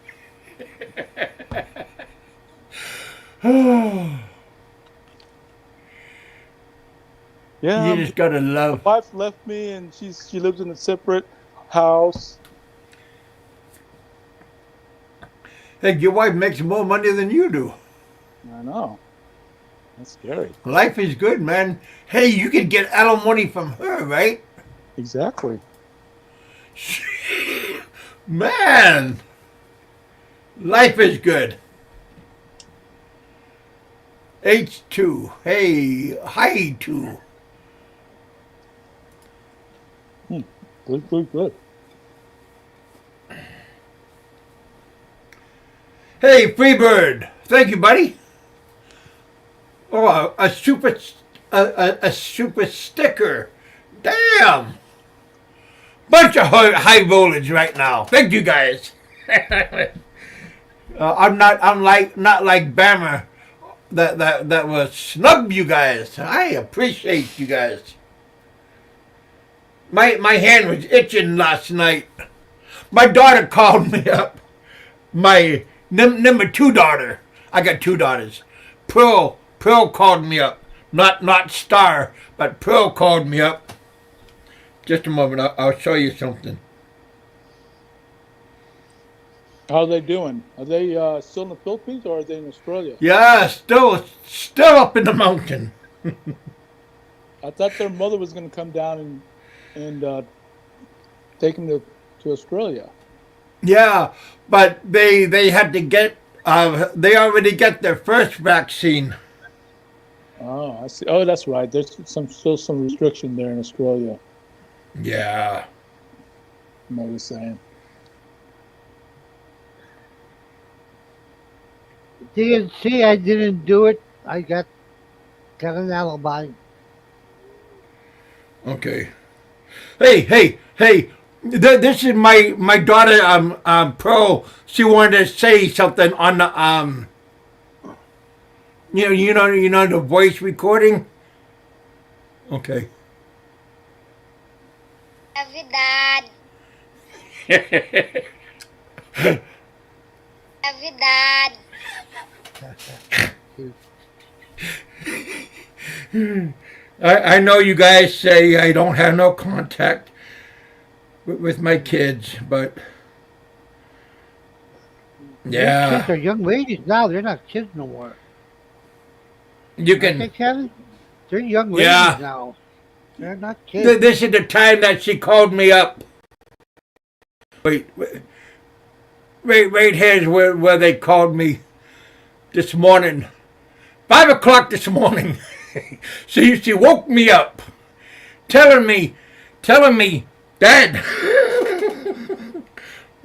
[SPEAKER 2] Yeah,
[SPEAKER 1] You just gotta
[SPEAKER 2] my
[SPEAKER 1] love.
[SPEAKER 2] wife left me, and she lives in a separate house.
[SPEAKER 1] Hey, your wife makes more money than you do.
[SPEAKER 2] I know. That's scary.
[SPEAKER 1] Life is good, man. Hey, you can get alimony from her, right?
[SPEAKER 2] Exactly.
[SPEAKER 1] Man, life is good. H2. Hey, hi 2.
[SPEAKER 2] Good.
[SPEAKER 1] Hey, Freebird. Thank you, buddy. Oh, a super sticker. Damn. Bunch of high voltage right now. Thank you guys. I'm not like Bammer that will snub you guys. I appreciate you guys. My hand was itching last night. My daughter called me up. My number 2 daughter. I got 2 daughters. Pearl called me up. Not Star, but Pearl called me up. Just a moment. I'll show you something.
[SPEAKER 2] How are they doing? Are they still in the Philippines, or are they in Australia?
[SPEAKER 1] Yeah, still up in the mountain.
[SPEAKER 2] I thought their mother was going to come down and take them to
[SPEAKER 4] to Australia.
[SPEAKER 1] Yeah, but they had to get they already got their first vaccine.
[SPEAKER 4] Oh, I see. Oh, that's right. There's still some restriction there in Australia.
[SPEAKER 1] Yeah.
[SPEAKER 4] From what I was saying.
[SPEAKER 3] Didn't see, I didn't do it. I got an alibi.
[SPEAKER 1] Okay. Hey. This is my daughter. Pearl. She wanted to say something on the you know the voice recording. Okay.
[SPEAKER 5] Love you, Dad. Love you, Dad.
[SPEAKER 1] I know you guys say I don't have no contact with my kids, but
[SPEAKER 3] Your kids
[SPEAKER 1] yeah,
[SPEAKER 3] are young ladies now. They're not kids no more.
[SPEAKER 1] you
[SPEAKER 3] Aren't they,
[SPEAKER 1] can.
[SPEAKER 3] Kevin? They're young ladies
[SPEAKER 1] Yeah,
[SPEAKER 3] now. They're not kids.
[SPEAKER 1] this is the time that she called me up. Wait, right here's where they called me this morning. 5 o'clock this morning. She woke me up, telling me, Dad.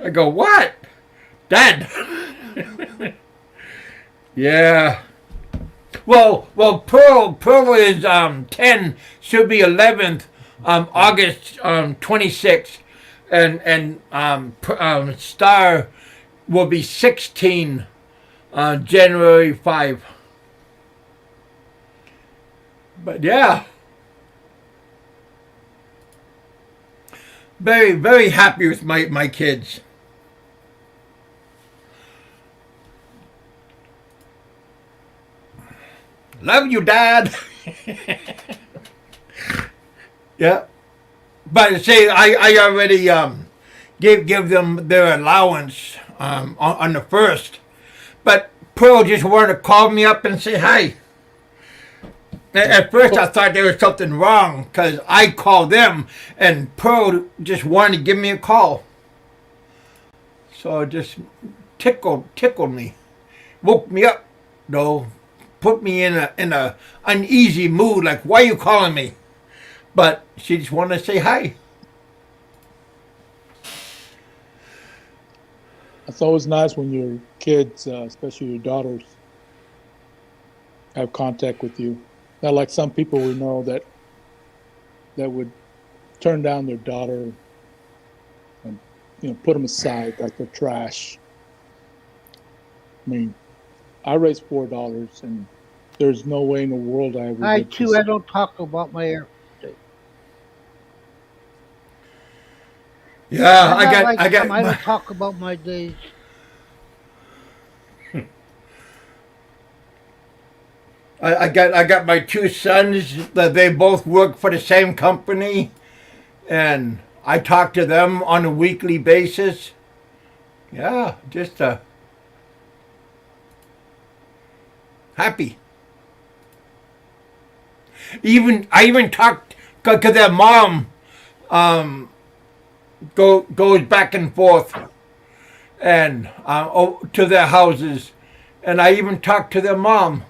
[SPEAKER 1] I go, what? Dad. Yeah. Well, Pearl is 10. She'll be 11th, August 26th, and Star will be 16, January 5. But yeah, very happy with my kids. Love you, Dad. Yeah, but say I already give them their allowance on the first, but Pearl just wanted to call me up and say hi. At first, I thought there was something wrong because I called them, and Pearl just wanted to give me a call. So it just tickled me, woke me up, though, put me in a uneasy mood. Like, why are you calling me? But she just wanted to say hi.
[SPEAKER 4] It's always nice when your kids, especially your daughters, have contact with you. Not like some people we know that would turn down their daughter and put them aside like they're trash. I mean, I raised 4 daughters, and there's no way in the world I would.
[SPEAKER 3] I too. I don't talk about my Air Force days.
[SPEAKER 1] Yeah,
[SPEAKER 3] I'm not like
[SPEAKER 1] I got
[SPEAKER 3] some. I
[SPEAKER 1] my,
[SPEAKER 3] don't talk about my days.
[SPEAKER 1] I got my 2 sons that they both work for the same company, and I talk to them on a weekly basis. Yeah, just happy. I even talked because their mom goes back and forth and to their houses, and I even talked to their mom.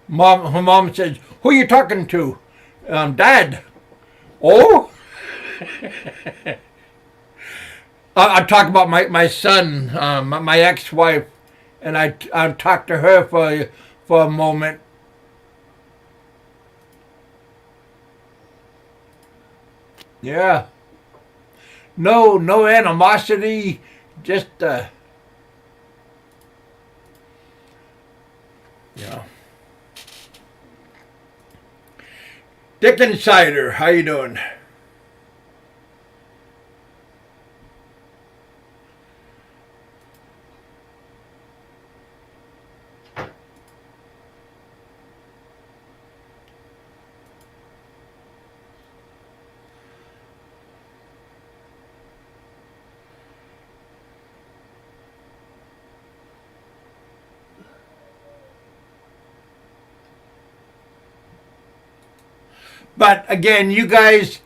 [SPEAKER 1] Her mom says, "Who are you talking to?" Dad. Oh. I talk about my son, my ex-wife, and I talked to her for a moment. Yeah. No animosity, just yeah. Dick Insider, how you doing? But again, you guys,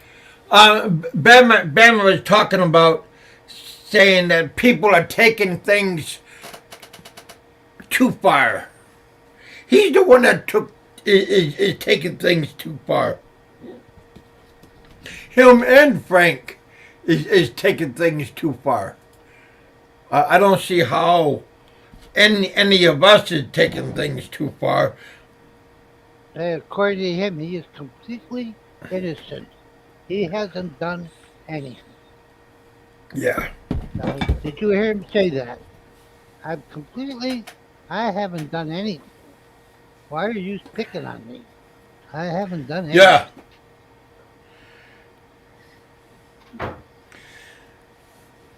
[SPEAKER 1] Bama was talking about saying that people are taking things too far. He's the one that is taking things too far. Him and Frank is taking things too far. I don't see how any of us is taking things too far.
[SPEAKER 3] According to him, he is completely innocent. He hasn't done anything.
[SPEAKER 1] Yeah.
[SPEAKER 3] Now, did you hear him say that? I haven't done anything. Why are you picking on me? I haven't done anything.
[SPEAKER 1] Yeah.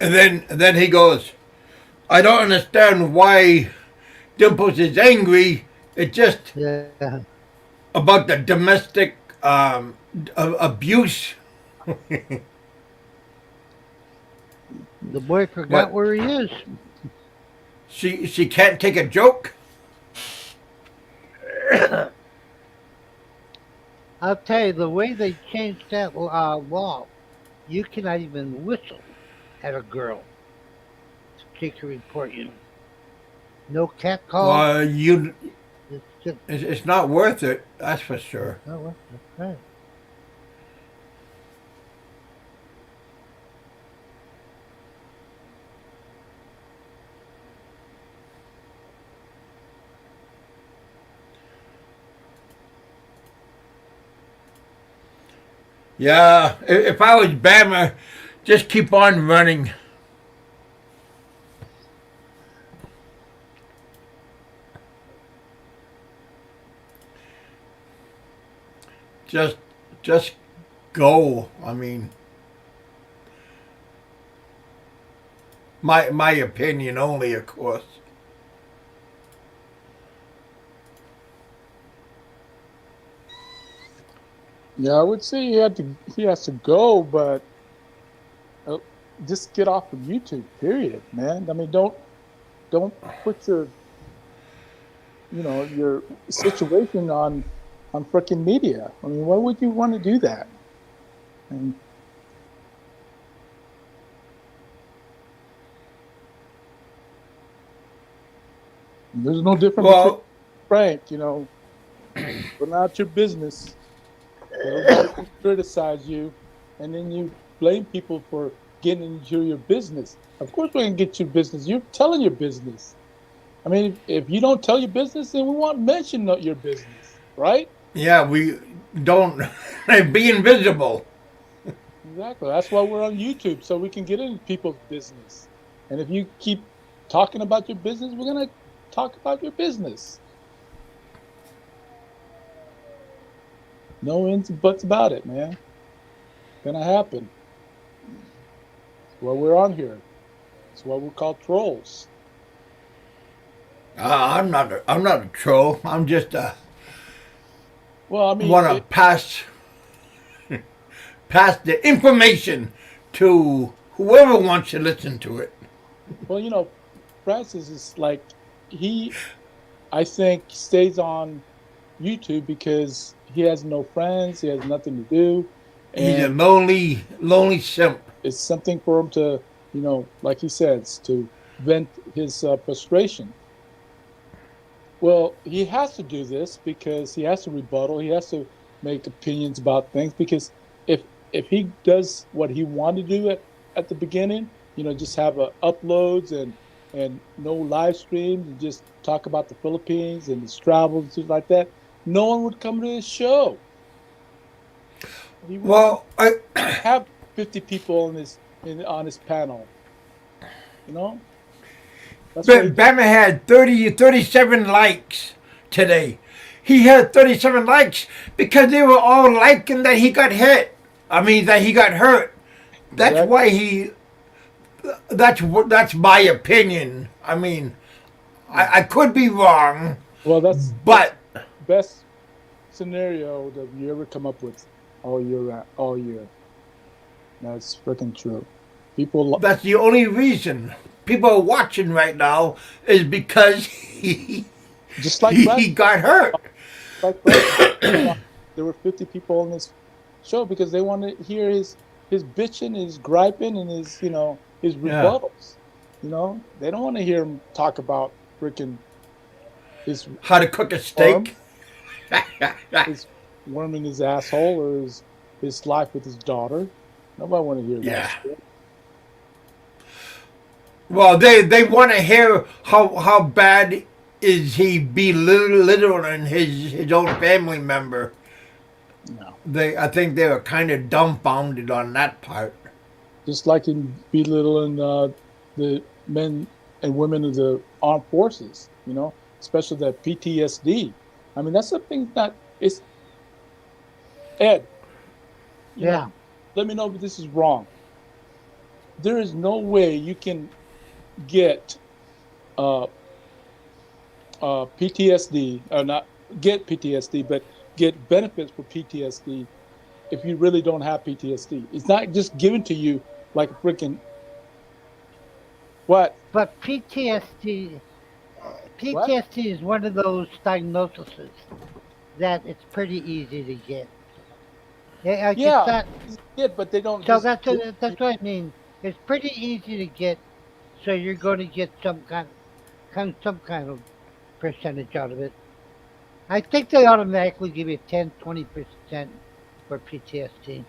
[SPEAKER 1] And then he goes, I don't understand why Dimples is angry. It's just
[SPEAKER 3] Yeah.
[SPEAKER 1] about the domestic abuse.
[SPEAKER 3] The boy forgot
[SPEAKER 1] What?
[SPEAKER 3] where he is.
[SPEAKER 1] She can't take a joke.
[SPEAKER 3] I'll tell you, the way they changed that law, you cannot even whistle at a girl to take a report you. No cat call. It's just,
[SPEAKER 1] It's not worth it. That's for sure.
[SPEAKER 3] oh, that's right.
[SPEAKER 1] Yeah. If I was Bama, just keep on running. Just go. I mean, my opinion only, of course.
[SPEAKER 4] Yeah, I would say he has to go, but just get off of YouTube. Period, man. I mean, don't put your situation on freaking media. I mean, why would you want to do that? And there's no difference between Frank, putting out your business. Everybody criticize you, and then you blame people for getting into your business. Of course, we're gonna get your business. You're telling your business. I mean, if you don't tell your business, then we won't mention your business, right?
[SPEAKER 1] Yeah, we don't be invisible.
[SPEAKER 4] Exactly. That's why we're on YouTube, so we can get into people's business. And if you keep talking about your business, we're gonna talk about your business. No ifs and buts about it, man. Gonna happen. That's why we're on here. That's why we're called trolls.
[SPEAKER 1] I'm not a troll. I'm just
[SPEAKER 4] Well, I mean,
[SPEAKER 1] want to pass the information to whoever wants to listen to it.
[SPEAKER 4] well, Francis is like I think stays on YouTube because he has no friends, he has nothing to do,
[SPEAKER 1] He's a
[SPEAKER 4] and
[SPEAKER 1] lonely simp.
[SPEAKER 4] it's something for him to, like he says, to vent his frustration. Well, he has to do this because he has to rebuttal. He has to make opinions about things because if he does what he wanted to do at the beginning, just have uploads and no live streams and just talk about the Philippines and his travels and stuff like that, no one would come to his show. He
[SPEAKER 1] Well,
[SPEAKER 4] would have 50 people on his panel. That's why
[SPEAKER 1] Bama had 37 likes today. He had 37 likes because they were all liking that he got hit. I mean, that he got hurt. That's
[SPEAKER 4] Exactly.
[SPEAKER 1] why he. That's my opinion. I mean, I could be wrong,
[SPEAKER 4] well, that's
[SPEAKER 1] but
[SPEAKER 4] the best scenario that you ever come up with all year. That's freaking true. People.
[SPEAKER 1] that's the only reason people are watching right now is because
[SPEAKER 4] Just like
[SPEAKER 1] he
[SPEAKER 4] Frank,
[SPEAKER 1] got hurt.
[SPEAKER 4] there were 50 people on this show because they want to hear his bitching, his griping, and his his
[SPEAKER 1] Yeah.
[SPEAKER 4] rebuttals. They don't want to hear him talk about freaking his
[SPEAKER 1] How to cook a
[SPEAKER 4] worm,
[SPEAKER 1] steak?
[SPEAKER 4] his worm in his asshole, or his life with his daughter. Nobody want to hear that
[SPEAKER 1] Yeah.
[SPEAKER 4] shit.
[SPEAKER 1] Well, they want to hear how bad is he belittling his own family member.
[SPEAKER 4] No,
[SPEAKER 1] I think they were kind of dumbfounded on that part.
[SPEAKER 4] just like in belittling the men and women of the armed forces. Especially that PTSD. I mean, that's something that it's Ed.
[SPEAKER 3] Yeah.
[SPEAKER 4] Let me know if this is wrong. There is no way you can get uh, PTSD, or not get PTSD, but get benefits for PTSD if you really don't have PTSD. It's not just given to you like a freaking what?
[SPEAKER 3] But PTSD,
[SPEAKER 4] What?
[SPEAKER 3] PTSD is one of those diagnoses that it's pretty easy to get. Yeah, like it's
[SPEAKER 4] Yeah,
[SPEAKER 3] not.
[SPEAKER 4] but they don't
[SPEAKER 3] So
[SPEAKER 4] just give it to
[SPEAKER 3] that's what I mean. It's pretty easy to get, so you're going to get some kind of percentage out of it. I think they automatically give you 10-20% for PTSD,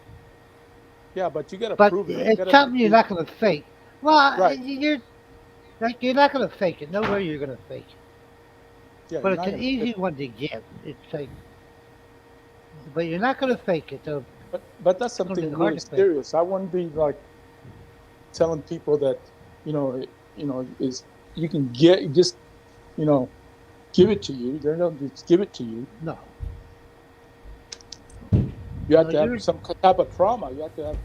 [SPEAKER 4] Yeah, but you got to
[SPEAKER 3] but
[SPEAKER 4] prove it. You got
[SPEAKER 3] it's
[SPEAKER 4] to
[SPEAKER 3] something you're not going to fake. Well,
[SPEAKER 4] right.
[SPEAKER 3] you're not going to fake it. No way you're going to fake it.
[SPEAKER 4] Yeah,
[SPEAKER 3] But
[SPEAKER 4] you're
[SPEAKER 3] it's
[SPEAKER 4] not
[SPEAKER 3] an
[SPEAKER 4] gonna.
[SPEAKER 3] easy one to get. It's like, but you're not going to fake it. So
[SPEAKER 4] But that's
[SPEAKER 3] it's going to
[SPEAKER 4] something
[SPEAKER 3] be hard
[SPEAKER 4] really
[SPEAKER 3] to fake.
[SPEAKER 4] serious. I wouldn't be like telling people that is you can get just you know give it to you. They're not just give it to you.
[SPEAKER 3] No,
[SPEAKER 4] You have
[SPEAKER 3] no,
[SPEAKER 4] to have
[SPEAKER 3] you're
[SPEAKER 4] some type of trauma. You have to have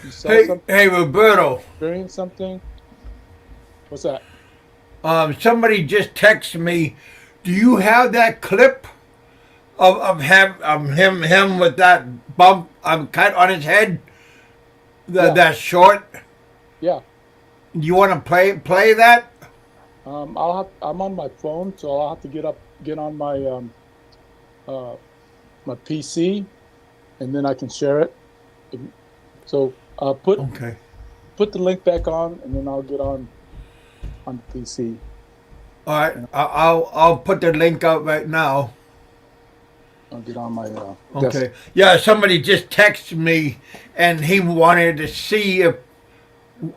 [SPEAKER 4] you sell
[SPEAKER 1] Hey,
[SPEAKER 4] something,
[SPEAKER 1] hey, Roberto.
[SPEAKER 4] experience something. What's that?
[SPEAKER 1] Somebody just texted me. Do you have that clip of him with that bump cut on his head?
[SPEAKER 4] Yeah,
[SPEAKER 1] That short.
[SPEAKER 4] yeah.
[SPEAKER 1] Do you want to play that?
[SPEAKER 4] I'm on my phone, so I'll have to get on uh, my PC, and then I can share it. So
[SPEAKER 1] Okay.
[SPEAKER 4] put the link back on, and then I'll get on the PC.
[SPEAKER 1] All right.
[SPEAKER 4] And
[SPEAKER 1] I'll put the link out right now.
[SPEAKER 4] I'll get on my desk.
[SPEAKER 1] Okay. Yeah. Somebody just texted me, and he wanted to see if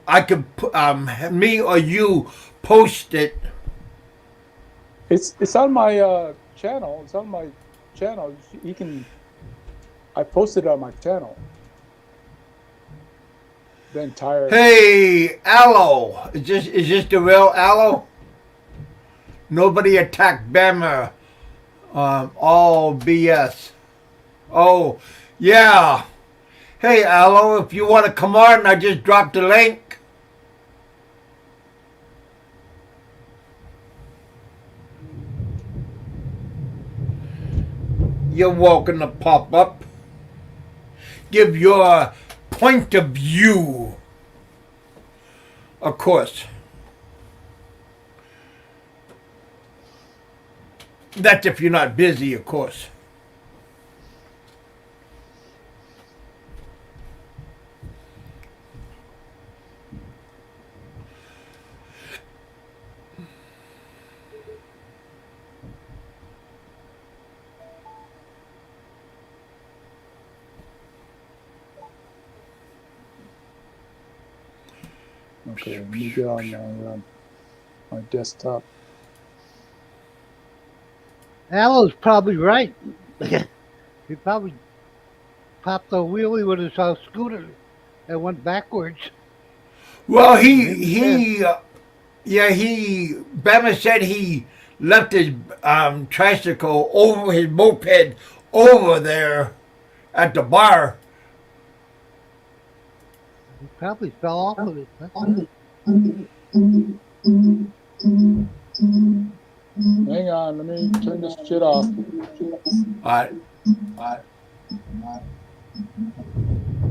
[SPEAKER 1] I could me or you post it.
[SPEAKER 4] It's on my channel. It's on my channel. You can. I posted it on my channel. The entire.
[SPEAKER 1] Hey, Aloe. Is this the real Aloe? Nobody attacked Bama. All BS. Oh, yeah. Hey, Aloe, if you want to come on, I just dropped the link. You're welcome to pop up. Give your point of view. Of course. That's if you're not busy, of course.
[SPEAKER 4] Okay, let me get on my desktop.
[SPEAKER 3] Aloe's probably right. He probably popped a wheelie with his scooter and went backwards.
[SPEAKER 1] Well, Bama said he left his tricycle over his moped over there at the bar.
[SPEAKER 3] He probably fell off of it. Huh?
[SPEAKER 4] Hang on, let me turn this shit off.
[SPEAKER 1] Uh,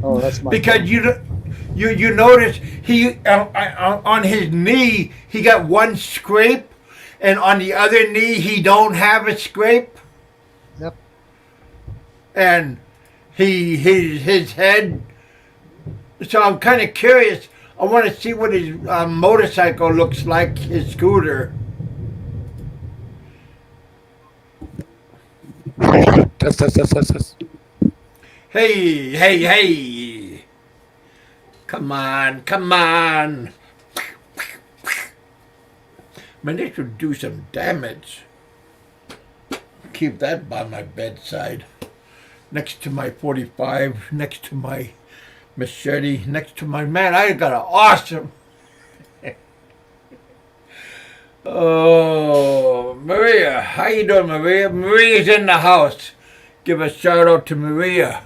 [SPEAKER 4] Oh, that's my.
[SPEAKER 1] because you notice he on his knee he got one scrape, and on the other knee he don't have a scrape,
[SPEAKER 3] Yep.
[SPEAKER 1] and his head So I'm kind of curious. I want to see what his motorcycle looks like, his scooter.
[SPEAKER 6] Test.
[SPEAKER 1] Hey, hey, hey. Come on, come on. Man, this would do some damage. Keep that by my bedside. Next to my 45, next to my machete, next to my man. I got an awesome. Oh, Maria. How you doing, Maria? Maria's in the house. Give a shout out to Maria.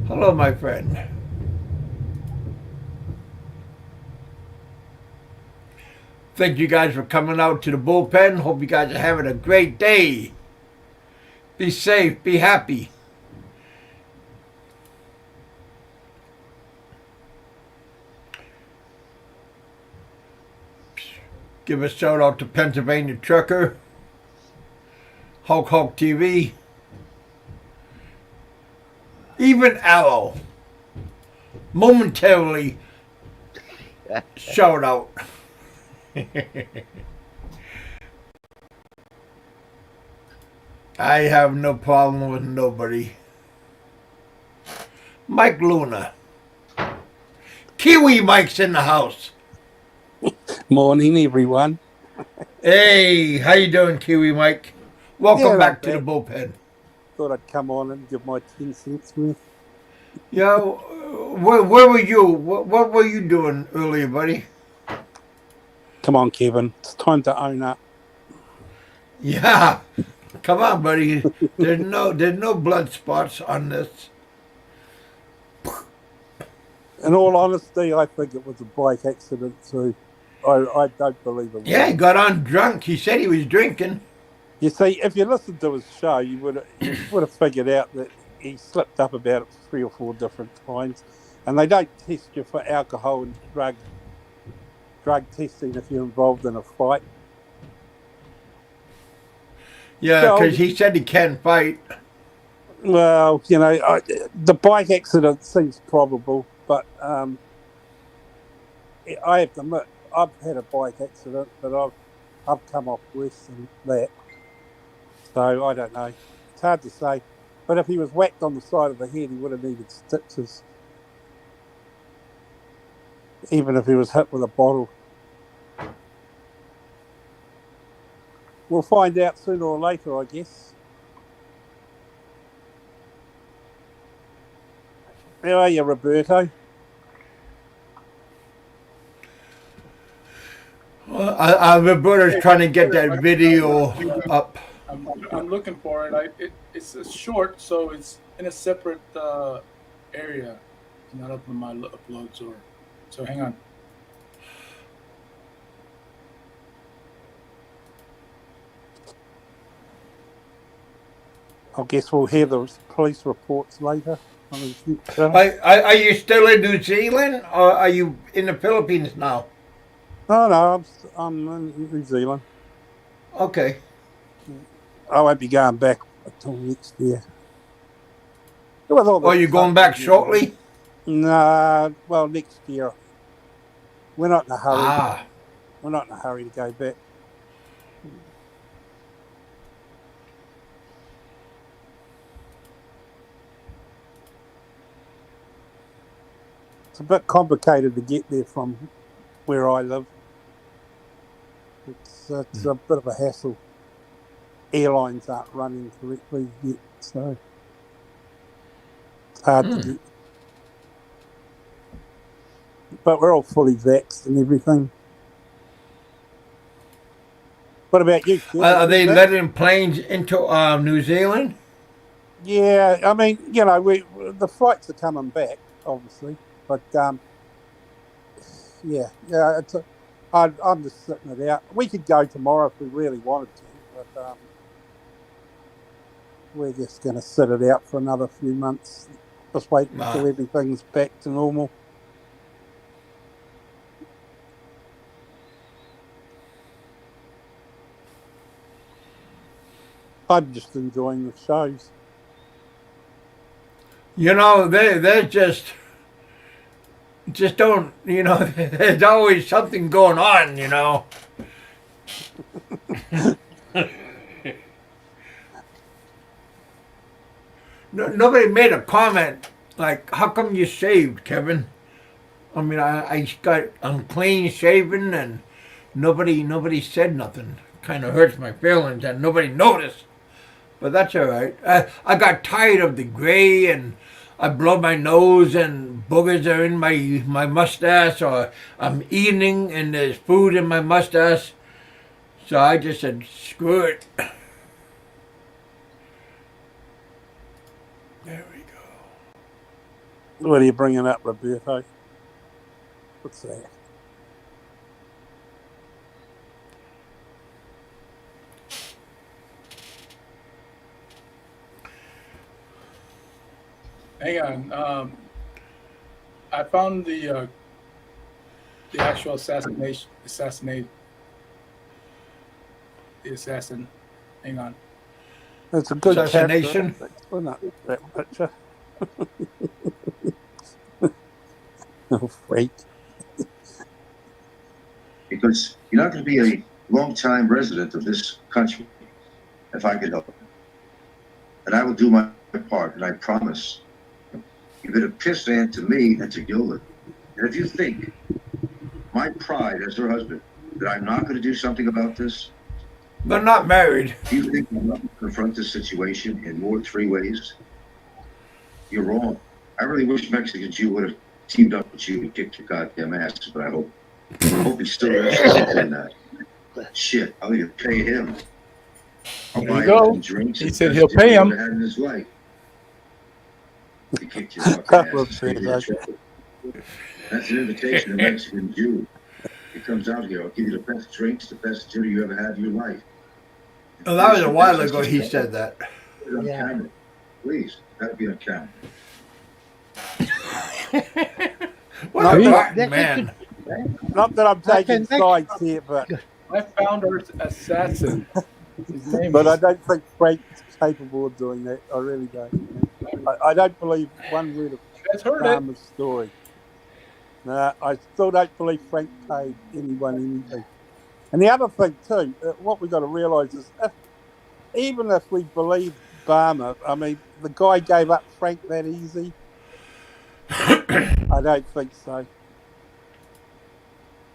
[SPEAKER 1] Hello, my friend. Thank you guys for coming out to the bullpen. Hope you guys are having a great day. Be safe. Be happy. Give a shout out to Pennsylvania Trucker, Hulk TV, even Aloe. Momentarily shout out. I have no problem with nobody. Mike Luna. Kiwi Mike's in the house.
[SPEAKER 6] Morning, everyone.
[SPEAKER 1] Hey, how you doing, Kiwi Mike? Welcome
[SPEAKER 6] Yeah,
[SPEAKER 1] back
[SPEAKER 6] not
[SPEAKER 1] to the
[SPEAKER 6] bad.
[SPEAKER 1] bullpen.
[SPEAKER 6] Thought I'd come on and give my 10 cents worth.
[SPEAKER 1] Yeah, where were you? What were you doing earlier, buddy?
[SPEAKER 6] Come on, Kevin. It's time to own up.
[SPEAKER 1] Yeah, come on, buddy. There's no blood spots on this.
[SPEAKER 6] In all honesty, I think it was a bike accident too. I don't believe it was.
[SPEAKER 1] Yeah, he got on drunk. He said he was drinking.
[SPEAKER 6] You see, if you listened to his show, you would have figured out that he slipped up about it 3 or 4 different times. And they don't test you for alcohol and drug testing if you're involved in a fight.
[SPEAKER 1] Yeah,
[SPEAKER 6] So-
[SPEAKER 1] because he said he can't fight.
[SPEAKER 6] Well, you know, the bike accident seems probable, but I have to admit, I've had a bike accident, but I've come off worse than that. So I don't know. It's hard to say. But if he was whacked on the side of the head, he would have needed stitches. Even if he was hit with a bottle. We'll find out sooner or later, I guess. How are you, Roberto?
[SPEAKER 1] Roberto's trying to get that video up.
[SPEAKER 2] I'm looking for it. It's a short, so it's in a separate area. It's not up in my uploads or. So hang on.
[SPEAKER 6] I guess we'll hear the police reports later.
[SPEAKER 1] Are you still in New Zealand or are you in the Philippines now?
[SPEAKER 6] No, I'm in New Zealand.
[SPEAKER 1] Okay.
[SPEAKER 6] I won't be going back until next year.
[SPEAKER 1] Are you going back shortly?
[SPEAKER 6] No, well, next year. We're not in a hurry.
[SPEAKER 1] Ah.
[SPEAKER 6] We're not in a hurry to go back. It's a bit complicated to get there from where I live. It's a bit of a hassle. Airlines aren't running correctly yet, so it's hard to get. But we're all fully vaxxed and everything. What about you, Ken?
[SPEAKER 1] Are they letting planes into New Zealand?
[SPEAKER 6] Yeah, I mean, you know, the flights are coming back, obviously, but I'm just sitting it out. We could go tomorrow if we really wanted to, but we're just going to sit it out for another few months. Just wait until everything's back to normal. I'm just enjoying the shows.
[SPEAKER 1] You know, they're just just don't, there's always something going on, Nobody made a comment like, how come you shaved, Kevin? I mean, I'm clean shaven and nobody said nothing. Kind of hurts my feelings that nobody noticed. But that's all right. I got tired of the gray, and I blow my nose, and boogers are in my mustache, or I'm eating, and there's food in my mustache. So I just said, screw it. There we go.
[SPEAKER 6] What are you bringing up, Roberto? What's that?
[SPEAKER 2] Hang on. I found the actual assassin. Hang on.
[SPEAKER 6] It's a good
[SPEAKER 1] Assassination?
[SPEAKER 6] character, wasn't it, that picture? Oh, freak.
[SPEAKER 7] Because you're not going to be a long-time resident of this country if I could help it. And I will do my part, and I promise. You've been a piss man to me and to Gilda. And if you think, my pride as her husband, that I'm not going to do something about this,
[SPEAKER 1] They're not married.
[SPEAKER 7] do you think I'm not going to confront this situation in more 3 ways? You're wrong. I really wish Mexican Jew would have teamed up with you and kicked your goddamn ass, but I hope he's still interested in that. Shit, I'll even pay him. I'll
[SPEAKER 2] There
[SPEAKER 7] buy
[SPEAKER 2] you go.
[SPEAKER 7] him drinks.
[SPEAKER 2] He said he'll pay him.
[SPEAKER 7] Had in his life. He kicked your fucking ass.
[SPEAKER 6] Well,
[SPEAKER 7] and stayed in trouble. That's an invitation to Mexican Jew. He comes out here, I'll give you the best drinks, the best dinner you ever had in your life.
[SPEAKER 1] Well, that was a while ago he said that.
[SPEAKER 7] Put it on camera. Please, that'd be on camera.
[SPEAKER 1] What
[SPEAKER 6] No,
[SPEAKER 1] a
[SPEAKER 6] he-
[SPEAKER 1] rotten man.
[SPEAKER 6] Not that I'm taking
[SPEAKER 3] That's
[SPEAKER 6] sides here, but
[SPEAKER 2] I found our assassin. His name
[SPEAKER 6] I
[SPEAKER 2] is,
[SPEAKER 6] don't think Frank's capable of doing that. I really don't. I don't believe one word of
[SPEAKER 2] you guys heard it.
[SPEAKER 6] Palmer's story. No, I still don't believe Frank paid anyone anything. And the other thing too, what we've got to realise is, even if we believe Barmer, I mean, the guy gave up Frank that easy. I don't think so.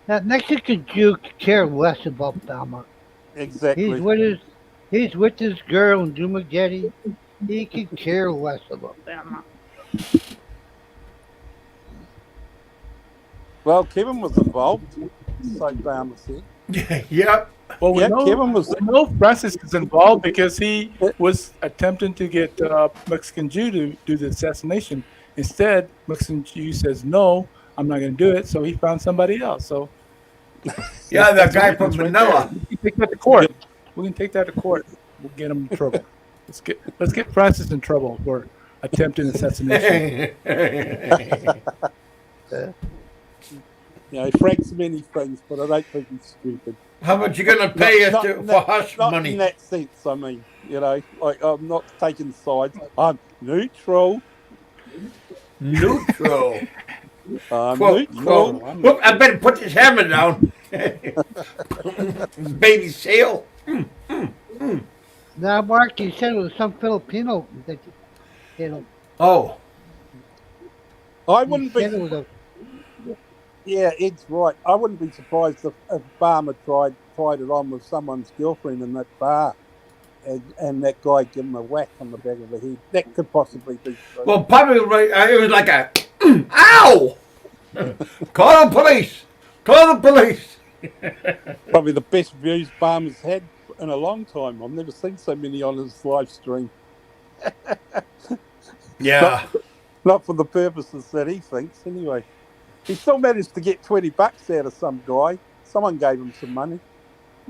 [SPEAKER 3] That Mexican Jew could care less about Dama.
[SPEAKER 6] Exactly.
[SPEAKER 3] He's with his girl in Dumageddon. He could care less about Dama.
[SPEAKER 6] Well, Kevin was involved, so Barmer said.
[SPEAKER 1] Yep.
[SPEAKER 2] Well, we
[SPEAKER 6] Yeah,
[SPEAKER 2] know,
[SPEAKER 6] Kevin was-
[SPEAKER 2] we know Francis is involved because he was attempting to get Mexican Jew to do the assassination. Instead, Mexican Jew says, no, I'm not going to do it. So he found somebody else. So
[SPEAKER 1] Yeah, that guy
[SPEAKER 2] It's
[SPEAKER 1] from
[SPEAKER 2] right
[SPEAKER 1] Manila.
[SPEAKER 2] there. We can take that to court. We can take that to court. We'll get him in trouble. Let's get Francis in trouble for attempting assassination.
[SPEAKER 6] You know, Frank's many things, but I don't think he's stupid.
[SPEAKER 1] How much you gonna pay us
[SPEAKER 6] Not-
[SPEAKER 1] for
[SPEAKER 6] not-
[SPEAKER 1] hush
[SPEAKER 6] not
[SPEAKER 1] money?
[SPEAKER 6] in that sense, I mean, like I'm not taking sides. I'm neutral.
[SPEAKER 1] Neutral.
[SPEAKER 6] I'm
[SPEAKER 1] Quote,
[SPEAKER 6] neutral.
[SPEAKER 1] quote. Whoop, I better put this hammer down. Baby seal.
[SPEAKER 3] Now, Mark, you said it was some Filipino that
[SPEAKER 1] Oh,
[SPEAKER 6] I
[SPEAKER 3] you
[SPEAKER 6] wouldn't
[SPEAKER 3] said
[SPEAKER 6] be.
[SPEAKER 3] it was a
[SPEAKER 6] Yeah, Ed's right. I wouldn't be surprised if Barmer tried it on with someone's girlfriend in that bar, and that guy gave him a whack on the back of the head. That could possibly be true.
[SPEAKER 1] well, probably it was like a, ow! Call the police! Call the police!
[SPEAKER 6] Probably the best views Barmer's had in a long time. I've never seen so many on his live stream.
[SPEAKER 1] Yeah.
[SPEAKER 6] Not for the purposes that he thinks, anyway. He still managed to get $20 out of some guy. Someone gave him some money.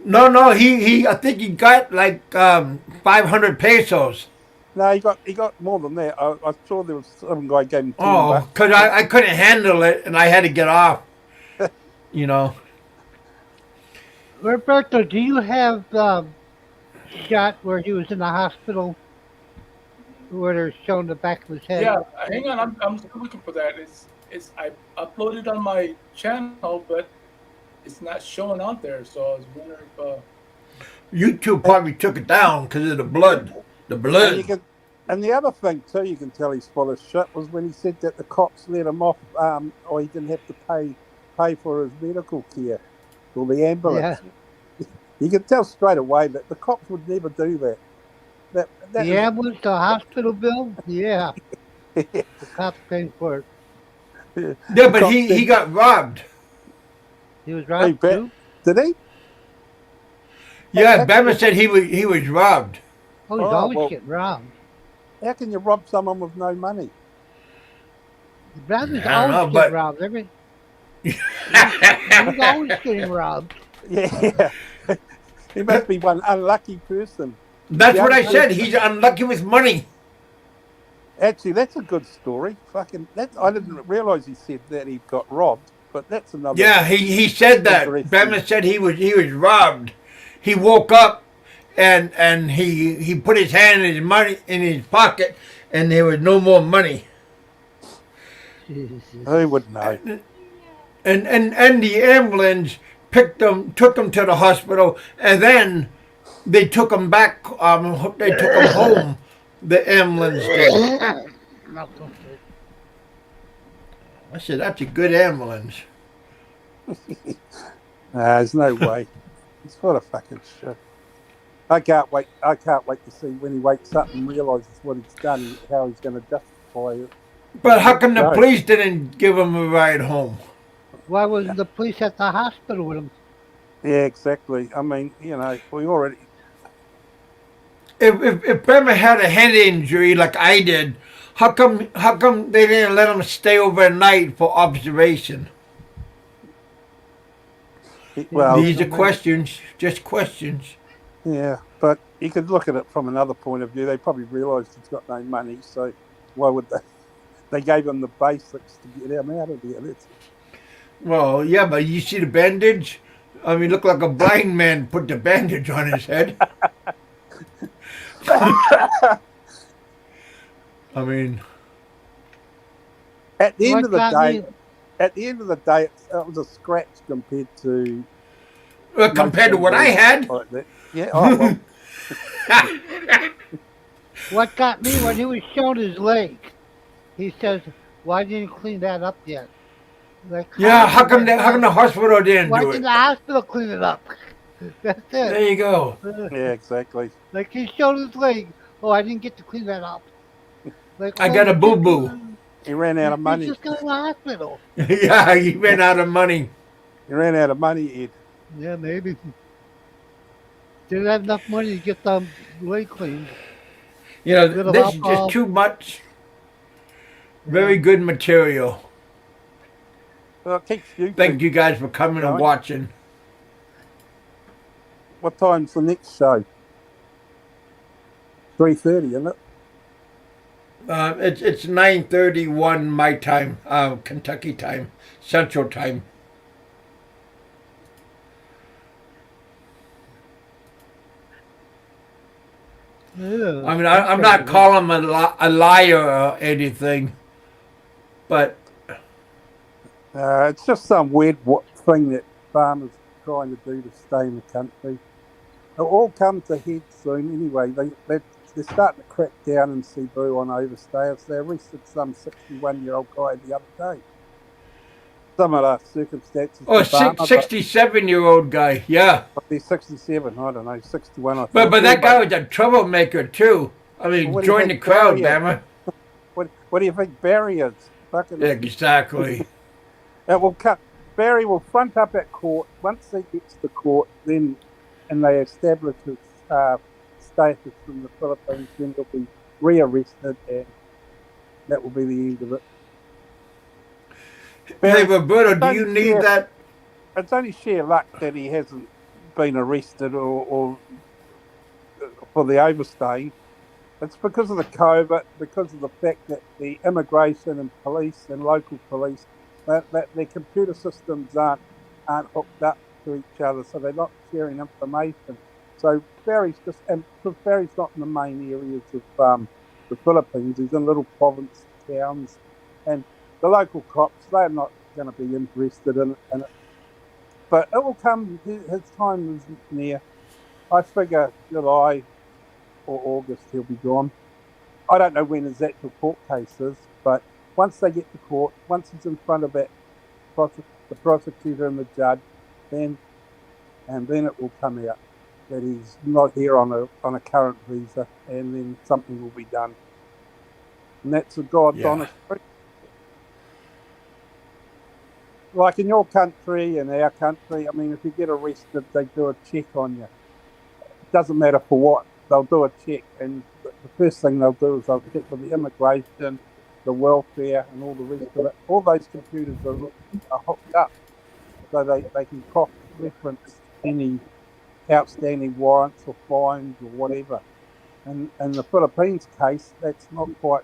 [SPEAKER 1] No, he I think he got like 500 pesos.
[SPEAKER 6] No, he got more than that. I saw there was some guy gave him $10.
[SPEAKER 1] Oh, because I couldn't handle it and I had to get off. You know.
[SPEAKER 3] Roberto, do you have shot where he was in the hospital where they're showing the back of his head?
[SPEAKER 2] Yeah, hang on. I'm still looking for that. I uploaded on my channel, but it's not showing on there. So I was wondering if
[SPEAKER 1] YouTube probably took it down because of the blood. The
[SPEAKER 6] And
[SPEAKER 1] blood.
[SPEAKER 6] you can, and the other thing too, you can tell he's full of shit was when he said that the cops let him off, or he didn't have to pay for his medical care or the ambulance.
[SPEAKER 3] Yeah.
[SPEAKER 6] You can tell straight away that the cops would never do that. That
[SPEAKER 3] The ambulance, the hospital bill, yeah. The cops paying for it.
[SPEAKER 1] Yeah,
[SPEAKER 6] the
[SPEAKER 1] but
[SPEAKER 6] cops
[SPEAKER 1] he
[SPEAKER 6] did-
[SPEAKER 1] got robbed.
[SPEAKER 3] He was
[SPEAKER 6] Hey,
[SPEAKER 3] robbed
[SPEAKER 6] bet-
[SPEAKER 3] too.
[SPEAKER 6] Did he?
[SPEAKER 1] Yeah,
[SPEAKER 6] How-
[SPEAKER 1] Bama said he was robbed.
[SPEAKER 3] Oh, he's
[SPEAKER 6] Oh,
[SPEAKER 3] always
[SPEAKER 6] well-
[SPEAKER 3] getting robbed.
[SPEAKER 6] How can you rob someone with no money?
[SPEAKER 3] Bradley's
[SPEAKER 1] I don't know,
[SPEAKER 3] always
[SPEAKER 1] but-
[SPEAKER 3] getting robbed. He's always getting robbed.
[SPEAKER 6] Yeah, he must be one unlucky person.
[SPEAKER 1] That's
[SPEAKER 6] Yeah,
[SPEAKER 1] what I
[SPEAKER 6] but-
[SPEAKER 1] said. He's unlucky with money.
[SPEAKER 6] Actually, that's a good story. Fucking, I didn't realize he said that he got robbed, but that's another.
[SPEAKER 1] Yeah, he said that.
[SPEAKER 6] Interesting.
[SPEAKER 1] Bama said he was robbed. He woke up and he put his hand in his pocket and there was no more money.
[SPEAKER 3] Jesus.
[SPEAKER 6] Who would know?
[SPEAKER 1] And the ambulance took him to the hospital, and then they took him back. They took him home. The ambulance did. I said, "That's a good ambulance."
[SPEAKER 6] There's no way. It's full of fucking shit. I can't wait to see when he wakes up and realizes what he's done, how he's going to justify it.
[SPEAKER 1] But how come the
[SPEAKER 6] No.
[SPEAKER 1] police didn't give him a ride home?
[SPEAKER 3] Why wasn't the police at the hospital with him?
[SPEAKER 6] Yeah, exactly. I mean, you know, we already.
[SPEAKER 1] If Bama had a head injury like I did, how come they didn't let him stay overnight for observation?
[SPEAKER 6] Well,
[SPEAKER 1] These are questions, just questions.
[SPEAKER 6] yeah, but you could look at it from another point of view. They probably realised he's got no money, so why would they? They gave him the basics to get him out of there. That's
[SPEAKER 1] Well, yeah, but you see the bandage? I mean, look like a blind man put the bandage on his head. I mean,
[SPEAKER 6] at the end
[SPEAKER 3] What
[SPEAKER 6] of the
[SPEAKER 3] got
[SPEAKER 6] day.
[SPEAKER 3] me-
[SPEAKER 6] At the end of the day, it was a scratch compared to
[SPEAKER 1] compared to what I had.
[SPEAKER 6] like that. Yeah. Oh, well,
[SPEAKER 3] What got me when he was showing his leg, he says, "Why didn't you clean that up yet?" Like,
[SPEAKER 1] Yeah, how come the hospital didn't
[SPEAKER 3] Why
[SPEAKER 1] do
[SPEAKER 3] didn't
[SPEAKER 1] it?
[SPEAKER 3] the hospital clean it up? That's
[SPEAKER 1] There
[SPEAKER 3] it.
[SPEAKER 1] you go.
[SPEAKER 6] yeah, exactly.
[SPEAKER 3] Like he showed his leg. Oh, I didn't get to clean that up. Like,
[SPEAKER 1] I got a
[SPEAKER 3] you
[SPEAKER 1] boo-boo.
[SPEAKER 3] just-
[SPEAKER 6] He ran out of
[SPEAKER 3] you
[SPEAKER 6] money.
[SPEAKER 3] just go to the hospital.
[SPEAKER 1] Yeah, he ran out of money.
[SPEAKER 6] He ran out of money, Ed.
[SPEAKER 3] Yeah, maybe. Didn't have enough money to get the leg cleaned.
[SPEAKER 1] You know,
[SPEAKER 3] Little
[SPEAKER 1] this is
[SPEAKER 3] alcohol.
[SPEAKER 1] just too much. Very good material.
[SPEAKER 6] Well, it keeps you.
[SPEAKER 1] Thank you guys for coming and
[SPEAKER 6] Right.
[SPEAKER 1] watching.
[SPEAKER 6] What time's the next show? 3:30, isn't it?
[SPEAKER 1] It's 9:31 my time, Kentucky time, Central time.
[SPEAKER 3] Yeah.
[SPEAKER 1] I mean, I'm not calling him a liar or anything, but
[SPEAKER 6] It's just some weird thing that farmers are trying to do to stay in the country. It'll all come to head soon anyway. They're starting to crack down in Cebu on overstayers. They arrested some 61-year-old guy the other day. Similar circumstances.
[SPEAKER 1] oh,
[SPEAKER 6] to Farmer,
[SPEAKER 1] 67-year-old guy, yeah.
[SPEAKER 6] but they're 67. I don't know, 61. I think.
[SPEAKER 1] But that guy was a troublemaker too. I mean,
[SPEAKER 6] What do you
[SPEAKER 1] join the
[SPEAKER 6] think
[SPEAKER 1] crowd,
[SPEAKER 6] Barry is?
[SPEAKER 1] Bama.
[SPEAKER 6] What do you think Barry is? Fucking.
[SPEAKER 1] Exactly.
[SPEAKER 6] It will cut. Barry will front up at court. Once he gets to court, then and they establish his status in the Philippines, then he'll be rearrested, and that will be the end of it.
[SPEAKER 1] Hey, Roberto, do you need
[SPEAKER 6] Yeah.
[SPEAKER 1] that?
[SPEAKER 6] It's only sheer luck that he hasn't been arrested or for the overstaying. It's because of the COVID, because of the fact that the immigration and police and local police, that their computer systems aren't hooked up to each other, so they're not sharing information. So Barry's because Barry's not in the main areas of the Philippines. He's in little province towns, and the local cops, they're not going to be interested in it. But it will come, his time is near. I figure July or August he'll be gone. I don't know when his actual court case is, but once they get to court, once he's in front of that the prosecutor and the judge, then it will come out that he's not here on a current visa, and then something will be done. And that's a God's honest truth. Like in your country and our country, I mean, if you get arrested, they do a check on you. It doesn't matter for what, they'll do a check. And the first thing they'll do is they'll check with the immigration, the welfare, and all the rest of it. All those computers are hooked up, so they can cross-reference any outstanding warrants or fines or whatever. And in the Philippines case, that's not quite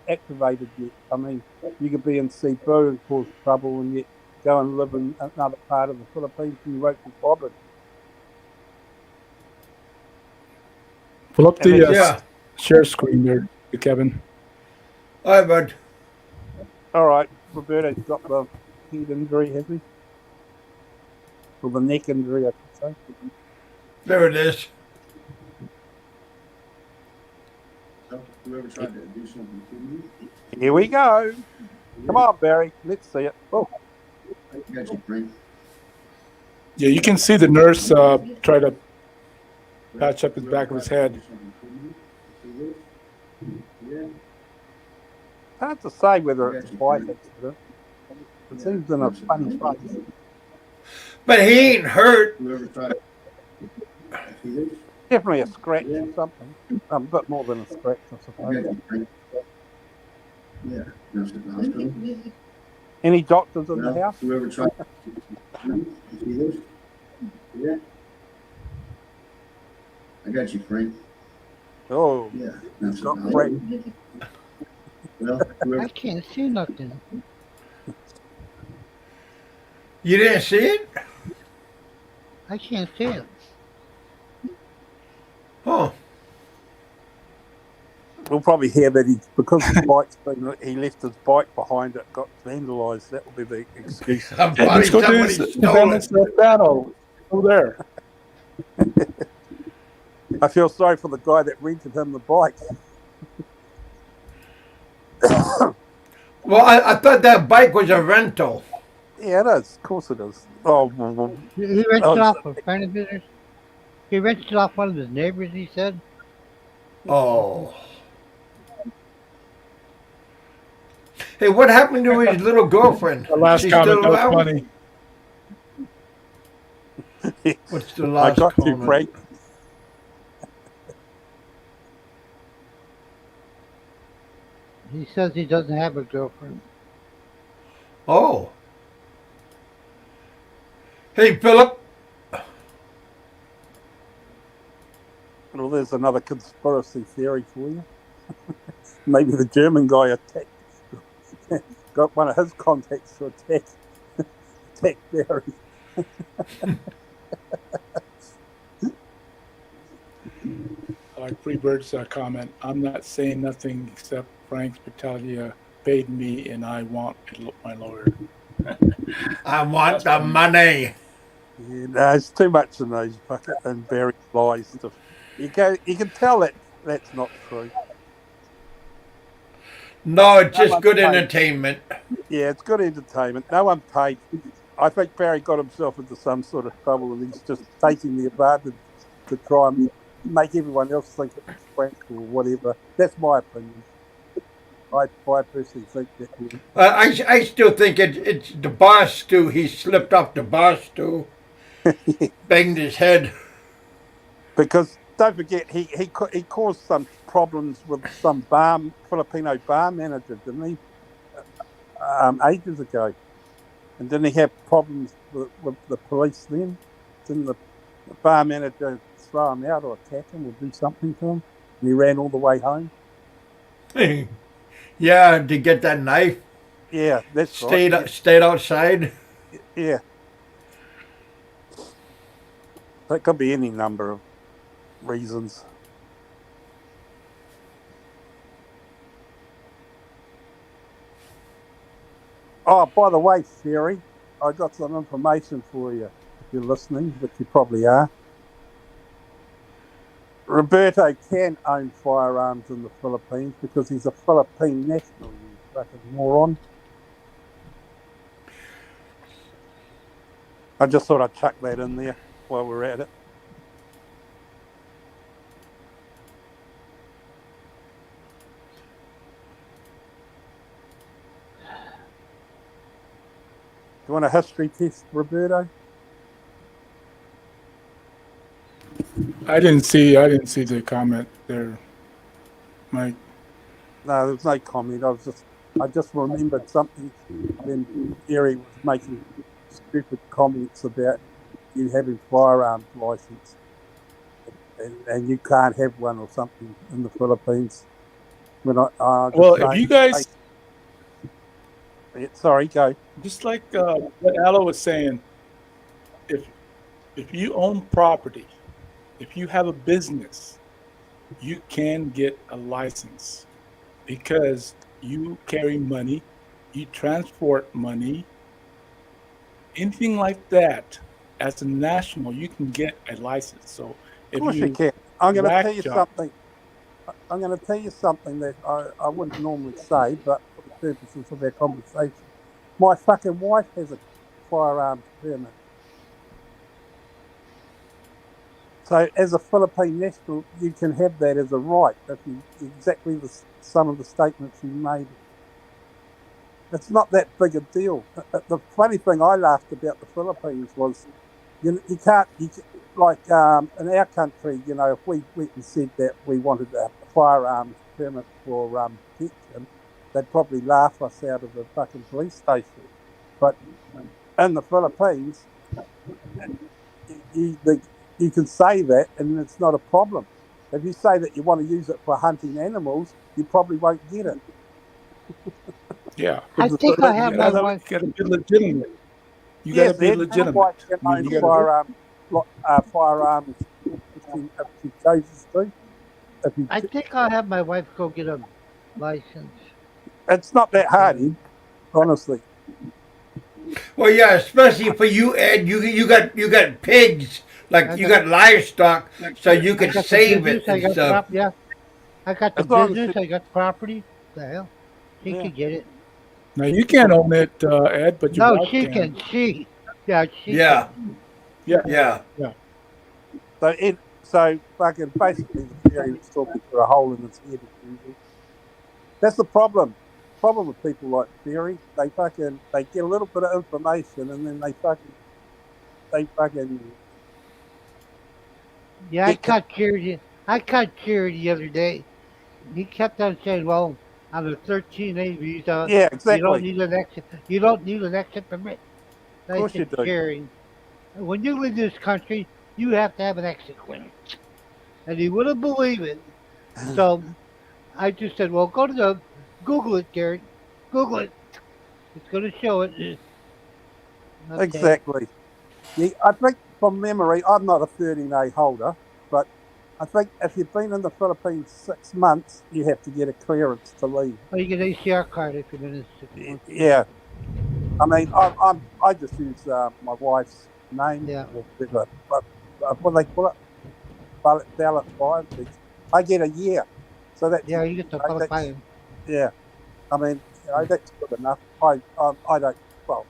[SPEAKER 6] activated yet. I mean, you could be in Cebu and cause trouble and yet go and live in another part of the Philippines and you won't be bothered.
[SPEAKER 4] Pull up the
[SPEAKER 1] Yeah.
[SPEAKER 4] share screen there, Kevin.
[SPEAKER 1] All right, bud.
[SPEAKER 6] All right, Roberto's got the head injury, has he? Or the neck injury, I should say.
[SPEAKER 1] There it is.
[SPEAKER 7] Whoever tried to do something to me,
[SPEAKER 6] Here we go. Come on, Barry. Let's see it. Oh,
[SPEAKER 7] I got you, Frank.
[SPEAKER 4] Yeah, you can see the nurse try to patch up his back of his head.
[SPEAKER 6] hard to say whether it's a bike accident. It seems in a funny place.
[SPEAKER 1] But he ain't hurt.
[SPEAKER 7] Whoever tried to see this,
[SPEAKER 6] Definitely a scratch or something. A bit more than a scratch, I
[SPEAKER 7] I
[SPEAKER 6] suppose.
[SPEAKER 7] got you, Frank. Yeah, nurse at the hospital.
[SPEAKER 6] Any doctors in the
[SPEAKER 7] Well,
[SPEAKER 6] house?
[SPEAKER 7] whoever tried to see this, yeah. I got you, Frank.
[SPEAKER 6] Oh,
[SPEAKER 7] Yeah, nurse at the
[SPEAKER 6] got
[SPEAKER 7] hospital.
[SPEAKER 6] Frank.
[SPEAKER 7] Well,
[SPEAKER 3] I
[SPEAKER 7] whoever
[SPEAKER 3] can't see nothing.
[SPEAKER 1] You didn't see it?
[SPEAKER 3] I can't see it.
[SPEAKER 1] Oh.
[SPEAKER 6] We'll probably hear that because his bike's been, he left his bike behind, it got vandalised. That will be the excuse.
[SPEAKER 1] I'm
[SPEAKER 4] Hey,
[SPEAKER 1] probably
[SPEAKER 4] let's go to
[SPEAKER 1] somebody
[SPEAKER 4] this
[SPEAKER 1] stole it.
[SPEAKER 4] battle. Go there.
[SPEAKER 6] I feel sorry for the guy that rented him the bike.
[SPEAKER 1] Well, I thought that bike was a rental.
[SPEAKER 6] Yeah, it is. Of course it is. Oh, well,
[SPEAKER 3] He rented it off a friend of his. He rented it off one of his neighbors, he said.
[SPEAKER 1] Oh. Hey, what happened to his little girlfriend?
[SPEAKER 4] The last
[SPEAKER 1] She's
[SPEAKER 4] comment,
[SPEAKER 1] still
[SPEAKER 4] that was
[SPEAKER 1] around?
[SPEAKER 4] funny.
[SPEAKER 1] What's the
[SPEAKER 6] I
[SPEAKER 1] last
[SPEAKER 6] got
[SPEAKER 1] comment?
[SPEAKER 6] you, Frank.
[SPEAKER 3] He says he doesn't have a girlfriend.
[SPEAKER 1] Oh. Hey, Philip.
[SPEAKER 6] Well, there's another conspiracy theory for you. Maybe the German guy got one of his contacts to attack Barry.
[SPEAKER 4] I like Freebird's comment. I'm not saying nothing except Frank Spitalia paid me and I want my lawyer.
[SPEAKER 1] I want the money.
[SPEAKER 6] Yeah, no, it's too much in those bucket and Barry lies stuff. You can tell that that's not true.
[SPEAKER 1] No, it's
[SPEAKER 6] No
[SPEAKER 1] just
[SPEAKER 6] one
[SPEAKER 1] good
[SPEAKER 6] paid.
[SPEAKER 1] entertainment.
[SPEAKER 6] Yeah, it's good entertainment. No one paid. I think Barry got himself into some sort of trouble and he's just taking the advantage to try and make everyone else think it was Frank or whatever. That's my opinion. I personally think that.
[SPEAKER 1] I still think it's the bar stool. He slipped off the bar stool, banged his head.
[SPEAKER 6] Because don't forget, he caused some problems with some Filipino bar manager, didn't he? Ages ago, and didn't he have problems with the police then? Didn't the bar manager throw him out or attack him or do something to him? And he ran all the way home.
[SPEAKER 1] Yeah, to get that knife.
[SPEAKER 6] Yeah, that's right.
[SPEAKER 1] Stayed outside.
[SPEAKER 6] Yeah, that could be any number of reasons. Oh, by the way, Sherry, I got some information for you. If you're listening, which you probably are, Roberto can own firearms in the Philippines because he's a Philippine national. You fucking moron! I just thought I'd chuck that in there while we're at it. Do you want a history test, Roberto?
[SPEAKER 4] I didn't see the comment there, Mike.
[SPEAKER 6] No, there was no comment. I just remembered something when Gary was making stupid comments about you having firearms license, and you can't have one or something in the Philippines. When
[SPEAKER 4] Well, if you guys,
[SPEAKER 6] sorry, go.
[SPEAKER 4] just like what Aloe was saying, if you own property, if you have a business, you can get a license because you carry money, you transport money, anything like that. As a national, you can get a license. So
[SPEAKER 6] Of
[SPEAKER 4] if
[SPEAKER 6] course you
[SPEAKER 4] you
[SPEAKER 6] can. I'm going to
[SPEAKER 4] whack
[SPEAKER 6] tell you
[SPEAKER 4] job,
[SPEAKER 6] something. I'm going to tell you something that I wouldn't normally say, but for the purposes of our conversation, my fucking wife has a firearms permit. So, as a Philippine national, you can have that as a right. If you exactly some of the statements you made, it's not that big a deal. The funny thing I laughed about the Philippines was, you can't like in our country, if we went and said that we wanted a firearms permit for protection, they'd probably laugh us out of the fucking police station. But in the Philippines, you can say that and it's not a problem. If you say that you want to use it for hunting animals, you probably won't get it.
[SPEAKER 4] yeah,
[SPEAKER 3] I think I have my wife.
[SPEAKER 4] you got to be legitimate. You got to
[SPEAKER 6] Yes,
[SPEAKER 4] be
[SPEAKER 6] Ed, my wife
[SPEAKER 4] legitimate.
[SPEAKER 6] can
[SPEAKER 4] I mean,
[SPEAKER 6] own
[SPEAKER 4] you got to.
[SPEAKER 6] firearms if she chooses to.
[SPEAKER 3] I think I'll have my wife go get a license.
[SPEAKER 6] It's not that hard, Ed, honestly.
[SPEAKER 1] Well, yeah, especially for you, Ed. You got pigs, like
[SPEAKER 3] I
[SPEAKER 1] you
[SPEAKER 3] got,
[SPEAKER 1] got livestock, so you
[SPEAKER 3] I
[SPEAKER 1] could
[SPEAKER 3] got the
[SPEAKER 1] save
[SPEAKER 3] business.
[SPEAKER 1] it
[SPEAKER 3] I
[SPEAKER 1] and
[SPEAKER 3] got
[SPEAKER 1] stuff.
[SPEAKER 3] Yeah, I got the
[SPEAKER 6] As long as
[SPEAKER 3] business.
[SPEAKER 6] she,
[SPEAKER 3] I got property. The hell, she
[SPEAKER 6] yeah.
[SPEAKER 3] could get it.
[SPEAKER 4] Now you can't own it, Ed, but your
[SPEAKER 3] No,
[SPEAKER 4] wife
[SPEAKER 3] she
[SPEAKER 4] can.
[SPEAKER 3] can. Yeah, she
[SPEAKER 1] Yeah,
[SPEAKER 3] can.
[SPEAKER 4] Yeah,
[SPEAKER 1] yeah.
[SPEAKER 4] yeah.
[SPEAKER 6] So fucking basically the theory was talking through a hole in his head as usual. That's the problem. Problem with people like Theory, they get a little bit of information and then they fucking
[SPEAKER 3] Yeah,
[SPEAKER 6] get
[SPEAKER 3] I caught Jerry the other day. He kept on saying, "Well, on a 13A visa,
[SPEAKER 6] yeah,
[SPEAKER 3] you don't
[SPEAKER 6] exactly.
[SPEAKER 3] need an exit. You don't need an exit permit."
[SPEAKER 6] Of
[SPEAKER 3] And I
[SPEAKER 6] course you
[SPEAKER 3] said,
[SPEAKER 6] do.
[SPEAKER 3] "Jerry, when you leave this country, you have to have an exit permit." And he wouldn't believe it. So I just said, "Well, go to the Google it, Jerry. Google it. It's going to show it." Okay.
[SPEAKER 6] Exactly. Yeah, I think from memory, I'm not a 13A holder, but I think if you've been in the Philippines 6 months, you have to get a clearance to leave.
[SPEAKER 3] Oh, you get an ACR card if you're in this 6 months.
[SPEAKER 6] Yeah, I mean, I just use my wife's name
[SPEAKER 3] Yeah.
[SPEAKER 6] or whatever. But what do they call it? Ballot five. I get a year, so that's
[SPEAKER 3] Yeah, you get to qualify him.
[SPEAKER 6] yeah. I mean, that's good enough. I don't. Well,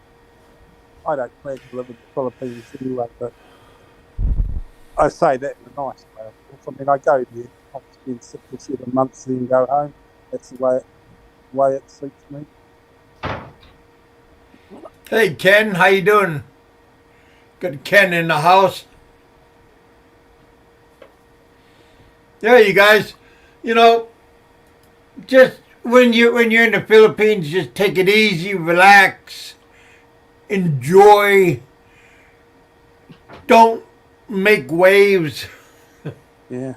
[SPEAKER 6] I don't plan to live in the Philippines anyway, but I say that in a nice way, of course. I mean, I go there, I spend 6 or 7 months there and go home. That's the way it suits me.
[SPEAKER 1] Hey, Ken, how you doing? Got Ken in the house. Yeah, you guys. You know, just when you're in the Philippines, just take it easy, relax, enjoy. Don't make waves.
[SPEAKER 6] Yeah.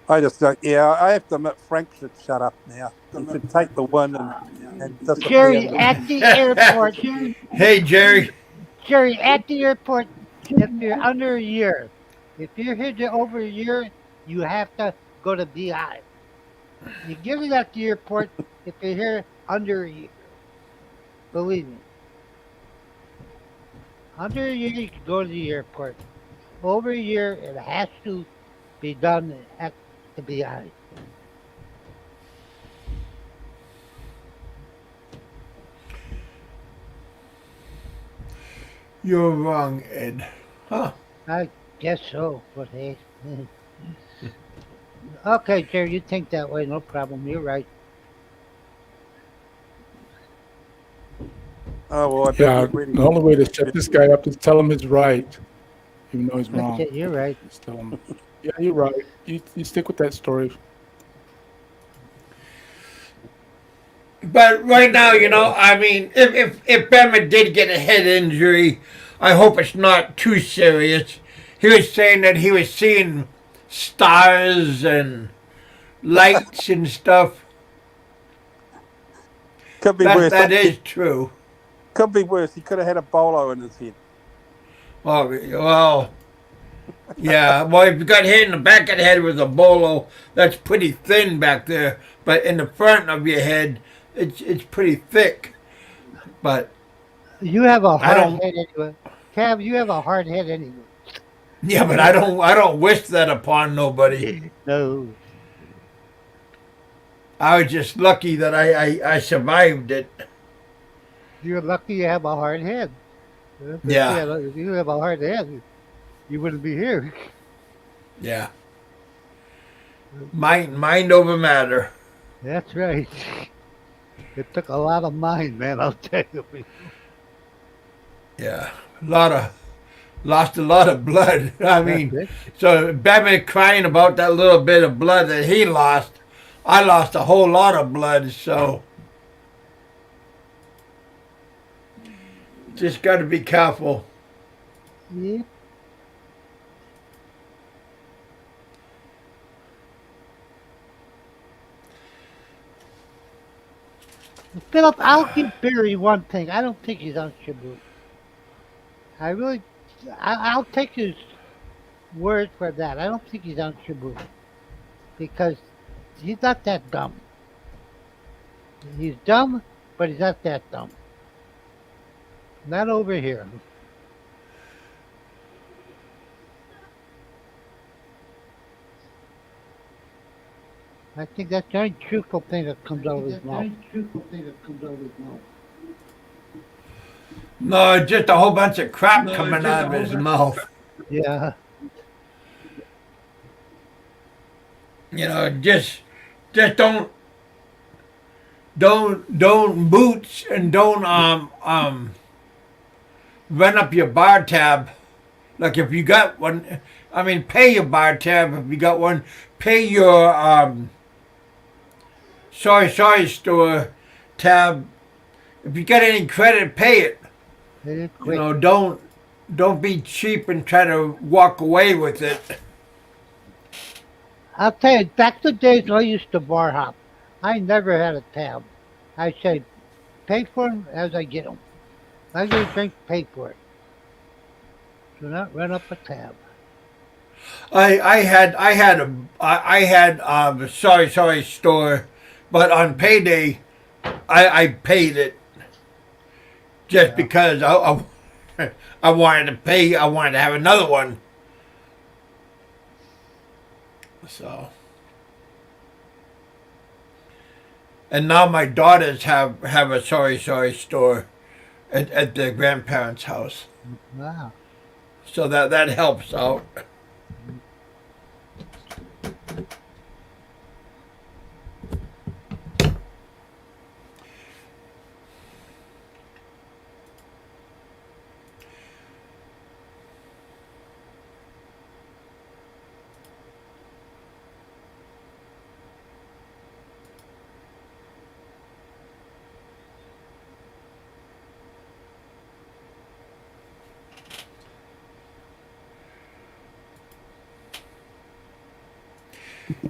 [SPEAKER 6] I just don't. Yeah, I have to admit, Frank should shut up now. He should take the win and disappear.
[SPEAKER 3] Jerry, at the airport.
[SPEAKER 1] Hey, Jerry.
[SPEAKER 3] Jerry, at the airport, if you're under a year, if you're here to over a year, you have to go to BI. You give it at the airport if you're here under a year. Believe me. Under a year, you can go to the airport. Over a year, it has to be done at the BI.
[SPEAKER 1] You're wrong, Ed. Huh?
[SPEAKER 3] I guess so, but hey. Okay, Jerry, you think that way, no problem. You're right.
[SPEAKER 6] Oh, well, I bet
[SPEAKER 4] Yeah,
[SPEAKER 6] you're ready.
[SPEAKER 4] the only way to shut this guy up is tell him he's right, even though he's
[SPEAKER 3] That's
[SPEAKER 4] wrong.
[SPEAKER 3] it, you're right.
[SPEAKER 4] Just tell him, yeah, you're right. You stick with that story.
[SPEAKER 1] But right now, I mean, if Bama did get a head injury, I hope it's not too serious. He was saying that he was seeing stars and lights and stuff.
[SPEAKER 6] Could be worse.
[SPEAKER 1] That is true.
[SPEAKER 6] Could be worse. He could have had a bolo in his head.
[SPEAKER 1] Oh, well, yeah. Well, if you got hit in the back of the head with a bolo, that's pretty thin back there. But in the front of your head, it's pretty thick. But
[SPEAKER 3] You have a
[SPEAKER 1] I
[SPEAKER 3] hard
[SPEAKER 1] don't.
[SPEAKER 3] head anyway. Cav, you have a hard head anyway.
[SPEAKER 1] Yeah, but I don't wish that upon nobody.
[SPEAKER 3] No.
[SPEAKER 1] I was just lucky that I survived it.
[SPEAKER 3] You're lucky you have a hard head.
[SPEAKER 1] Yeah.
[SPEAKER 3] If you have a hard head, you wouldn't be here.
[SPEAKER 1] Yeah. Mind over matter.
[SPEAKER 3] That's right. It took a lot of mind, man, I'll tell you.
[SPEAKER 1] Yeah. Lost a lot of blood. I mean,
[SPEAKER 3] That's it.
[SPEAKER 1] so Batman crying about that little bit of blood that he lost. I lost a whole lot of blood, so just got to be careful.
[SPEAKER 3] Yeah. Philip, I'll give Barry one thing. I don't think he's on Shaboot. I really, I'll take his word for that. I don't think he's on Shaboot because he's not that dumb. He's dumb, but he's not that dumb. Not over here. I think that's the only truthful thing that comes out of his mouth.
[SPEAKER 1] No, just a whole bunch of crap coming out of his mouth.
[SPEAKER 3] Yeah.
[SPEAKER 1] Just don't boots and don't run up your bar tab. Like if you got one, I mean, pay your bar tab if you got one. Pay your sorry store tab. If you got any credit, pay it. Don't be cheap and try to walk away with it.
[SPEAKER 3] I'll tell you, back the days when I used to bar hop, I never had a tab. I said, pay for them as I get them. I get a drink, pay for it. Do not run up a tab.
[SPEAKER 1] I had a sorry store, but on payday, I paid it just because I wanted to pay. I wanted to have another one. So, and now my daughters have a sorry store at their grandparents' house.
[SPEAKER 3] Wow.
[SPEAKER 1] So that helps out.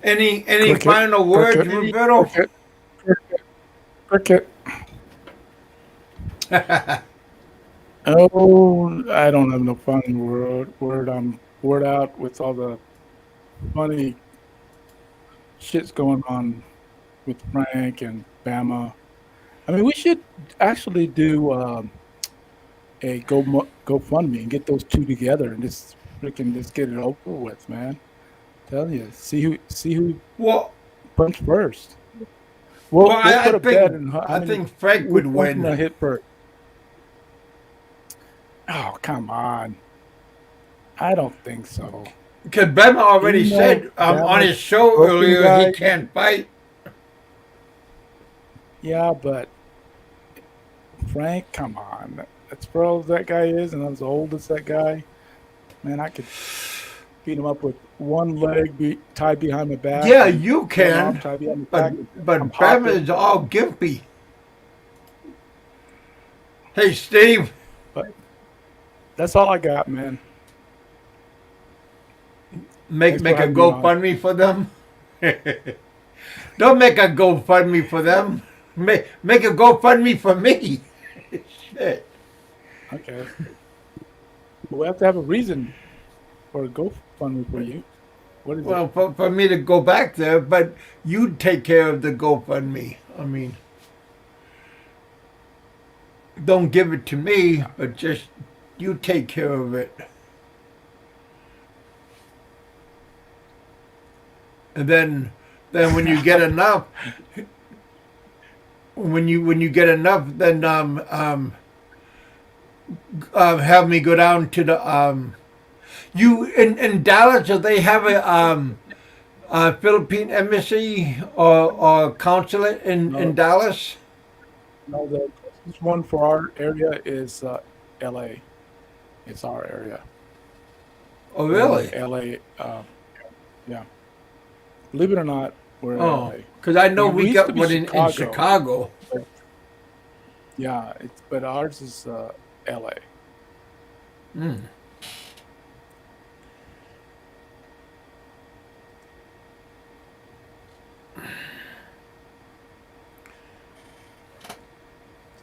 [SPEAKER 1] Any
[SPEAKER 4] Cricket,
[SPEAKER 1] final words,
[SPEAKER 4] cricket,
[SPEAKER 1] Roberto?
[SPEAKER 4] Cricket. Oh, I don't have no final word. I'm bored out with all the funny shit's going on with Frank and Bama. I mean, we should actually do a GoFundMe and get those two together and just freaking just get it over with, man. Tell you, see who
[SPEAKER 1] Well,
[SPEAKER 4] punch first.
[SPEAKER 1] well,
[SPEAKER 4] We'll
[SPEAKER 1] I
[SPEAKER 4] put a bet
[SPEAKER 1] think
[SPEAKER 4] in how
[SPEAKER 1] I
[SPEAKER 4] many
[SPEAKER 1] think Frank
[SPEAKER 4] which
[SPEAKER 1] would
[SPEAKER 4] one's gonna
[SPEAKER 1] win.
[SPEAKER 4] hit first. Oh, come on. I don't think so.
[SPEAKER 1] Because Bama already
[SPEAKER 4] Even though
[SPEAKER 1] said on his
[SPEAKER 4] Bama's
[SPEAKER 1] show
[SPEAKER 4] broken
[SPEAKER 1] earlier he
[SPEAKER 4] guy,
[SPEAKER 1] can't fight.
[SPEAKER 4] yeah, but Frank, come on. As pro as that guy is and as old as that guy, man, I could beat him up with one leg tied behind my back
[SPEAKER 1] Yeah,
[SPEAKER 4] and
[SPEAKER 1] you
[SPEAKER 4] one arm
[SPEAKER 1] can,
[SPEAKER 4] tied behind my
[SPEAKER 1] but
[SPEAKER 4] back. I'm
[SPEAKER 1] Bama
[SPEAKER 4] hopping.
[SPEAKER 1] is all gimpy. Hey, Steve,
[SPEAKER 4] But that's all I got, man.
[SPEAKER 1] make
[SPEAKER 4] Thanks for
[SPEAKER 1] a
[SPEAKER 4] having me on.
[SPEAKER 1] GoFundMe for them. Don't make a GoFundMe for them. Make a GoFundMe for me. Shit.
[SPEAKER 4] Okay. But we have to have a reason for a GoFundMe for you. What is it?
[SPEAKER 1] Well, for me to go back there, but you take care of the GoFundMe. I mean, don't give it to me, but just you take care of it. And then when you get enough, when you get enough, then have me go down to the you in Dallas. Do they have a Philippine embassy or consulate in
[SPEAKER 4] No,
[SPEAKER 1] Dallas?
[SPEAKER 4] no, the closest one for our area is LA. It's our area.
[SPEAKER 1] Oh, really?
[SPEAKER 4] LA, yeah. Believe it or not, we're in
[SPEAKER 1] Oh,
[SPEAKER 4] LA.
[SPEAKER 1] because I know
[SPEAKER 4] We
[SPEAKER 1] we
[SPEAKER 4] used
[SPEAKER 1] got
[SPEAKER 4] to be
[SPEAKER 1] one in Chicago.
[SPEAKER 4] Yeah, but ours is LA.
[SPEAKER 1] Hmm.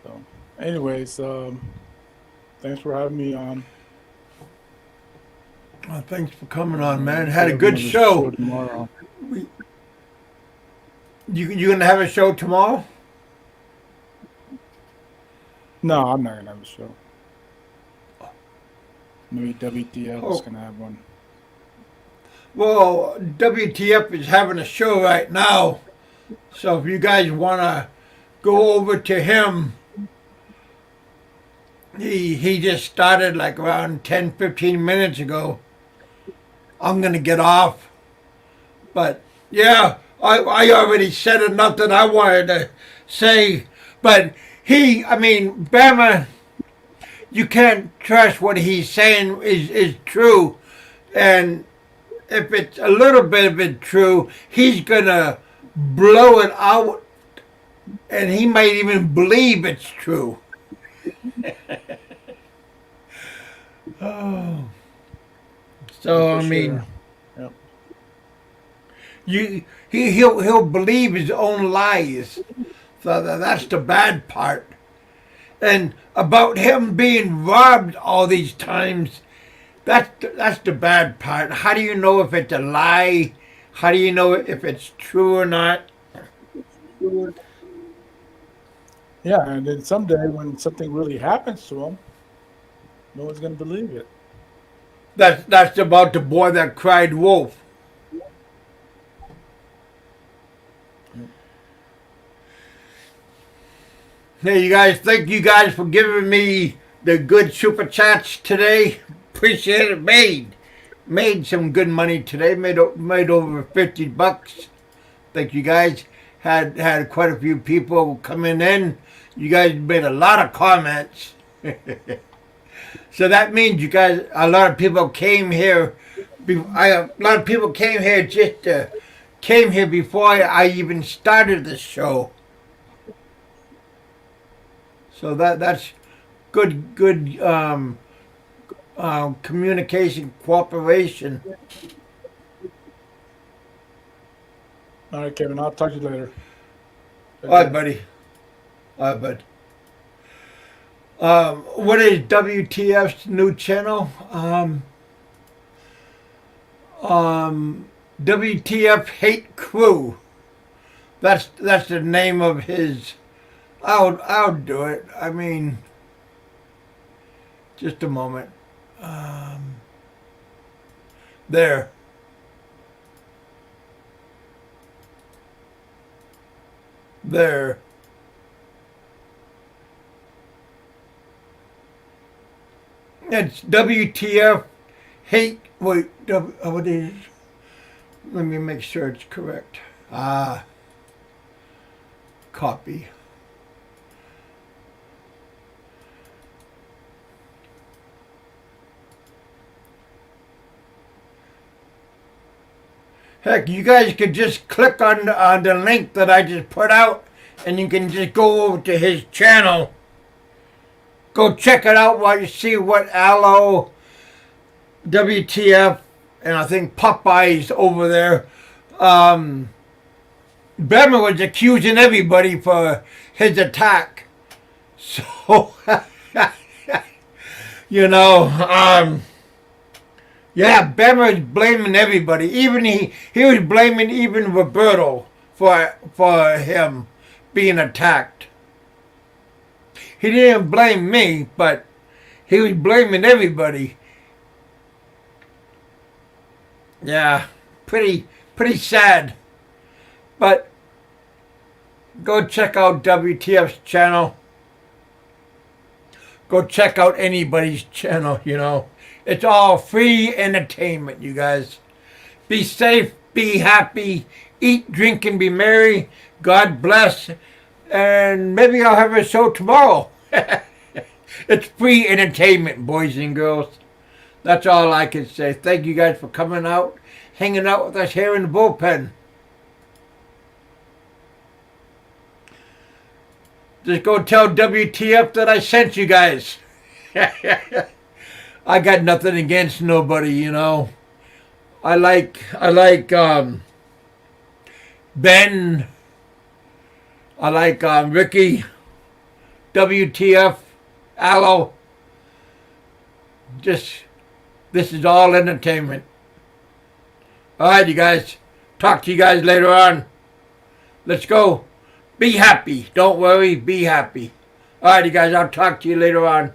[SPEAKER 4] So, anyways, thanks for having me on.
[SPEAKER 1] Well, thanks for coming on, man.
[SPEAKER 4] We'll
[SPEAKER 1] Had a
[SPEAKER 4] have
[SPEAKER 1] good
[SPEAKER 4] another
[SPEAKER 1] show.
[SPEAKER 4] tomorrow.
[SPEAKER 1] You gonna have a show tomorrow?
[SPEAKER 4] No, I'm not gonna have a show. Maybe WTF is
[SPEAKER 1] Oh.
[SPEAKER 4] gonna have one.
[SPEAKER 1] Well, WTF is having a show right now, so if you guys wanna go over to him, he just started like around 10-15 minutes ago. I'm gonna get off, but yeah, I already said enough that I wanted to say, but I mean, Bama, you can't trust what he's saying is true, and if it's a little bit of it true, he's gonna blow it out, and he might even believe it's true. Oh, so I
[SPEAKER 4] For
[SPEAKER 1] mean,
[SPEAKER 4] sure. Yep.
[SPEAKER 1] he'll believe his own lies. So that's the bad part. And about him being robbed all these times, that's the bad part. How do you know if it's a lie? How do you know if it's true or not?
[SPEAKER 4] Yeah, and then someday when something really happens to him, no one's gonna believe it.
[SPEAKER 1] That's about the boy that cried wolf. Hey, you guys, thank you guys for giving me the good super chats today. Appreciate it. Made some good money today. Made over $50. Thank you guys. Had quite a few people coming in. You guys made a lot of comments. So that means you guys, a lot of people came here. A lot of people came here came here before I even started the show. So that's good communication, cooperation.
[SPEAKER 4] All right, Kevin, I'll talk to you later.
[SPEAKER 1] All right, buddy. All right, bud. What is WTF's new channel? WTF Hate Crew. That's the name of his. I'll do it. I mean, Just a moment. There. There. It's WTF hate. Wait, what is? Let me make sure it's correct. Copy. Heck, you guys could just click on the link that I just put out, and you can just go over to his channel. Go check it out while you see what Aloe, WTF, and I think Popeye's over there. Bremer was accusing everybody for his attack. So, you know, yeah, Bremer's blaming everybody. Even he was blaming even Roberto for him being attacked. He didn't blame me, but he was blaming everybody. Yeah, pretty sad. But go check out WTF's channel. Go check out anybody's channel, you know. It's all free entertainment, you guys. Be safe, be happy, eat, drink, and be merry. God bless. And maybe I'll have a show tomorrow. It's free entertainment, boys and girls. That's all I can say. Thank you guys for coming out, hanging out with us here in the bullpen. Just go tell WTF that I sent you guys. I got nothing against nobody, you know. I like Ben. I like Ricky, WTF, Aloe. This is all entertainment. All right, you guys. Talk to you guys later on. Let's go. Be happy. Don't worry. Be happy. All right, you guys. I'll talk to you later on.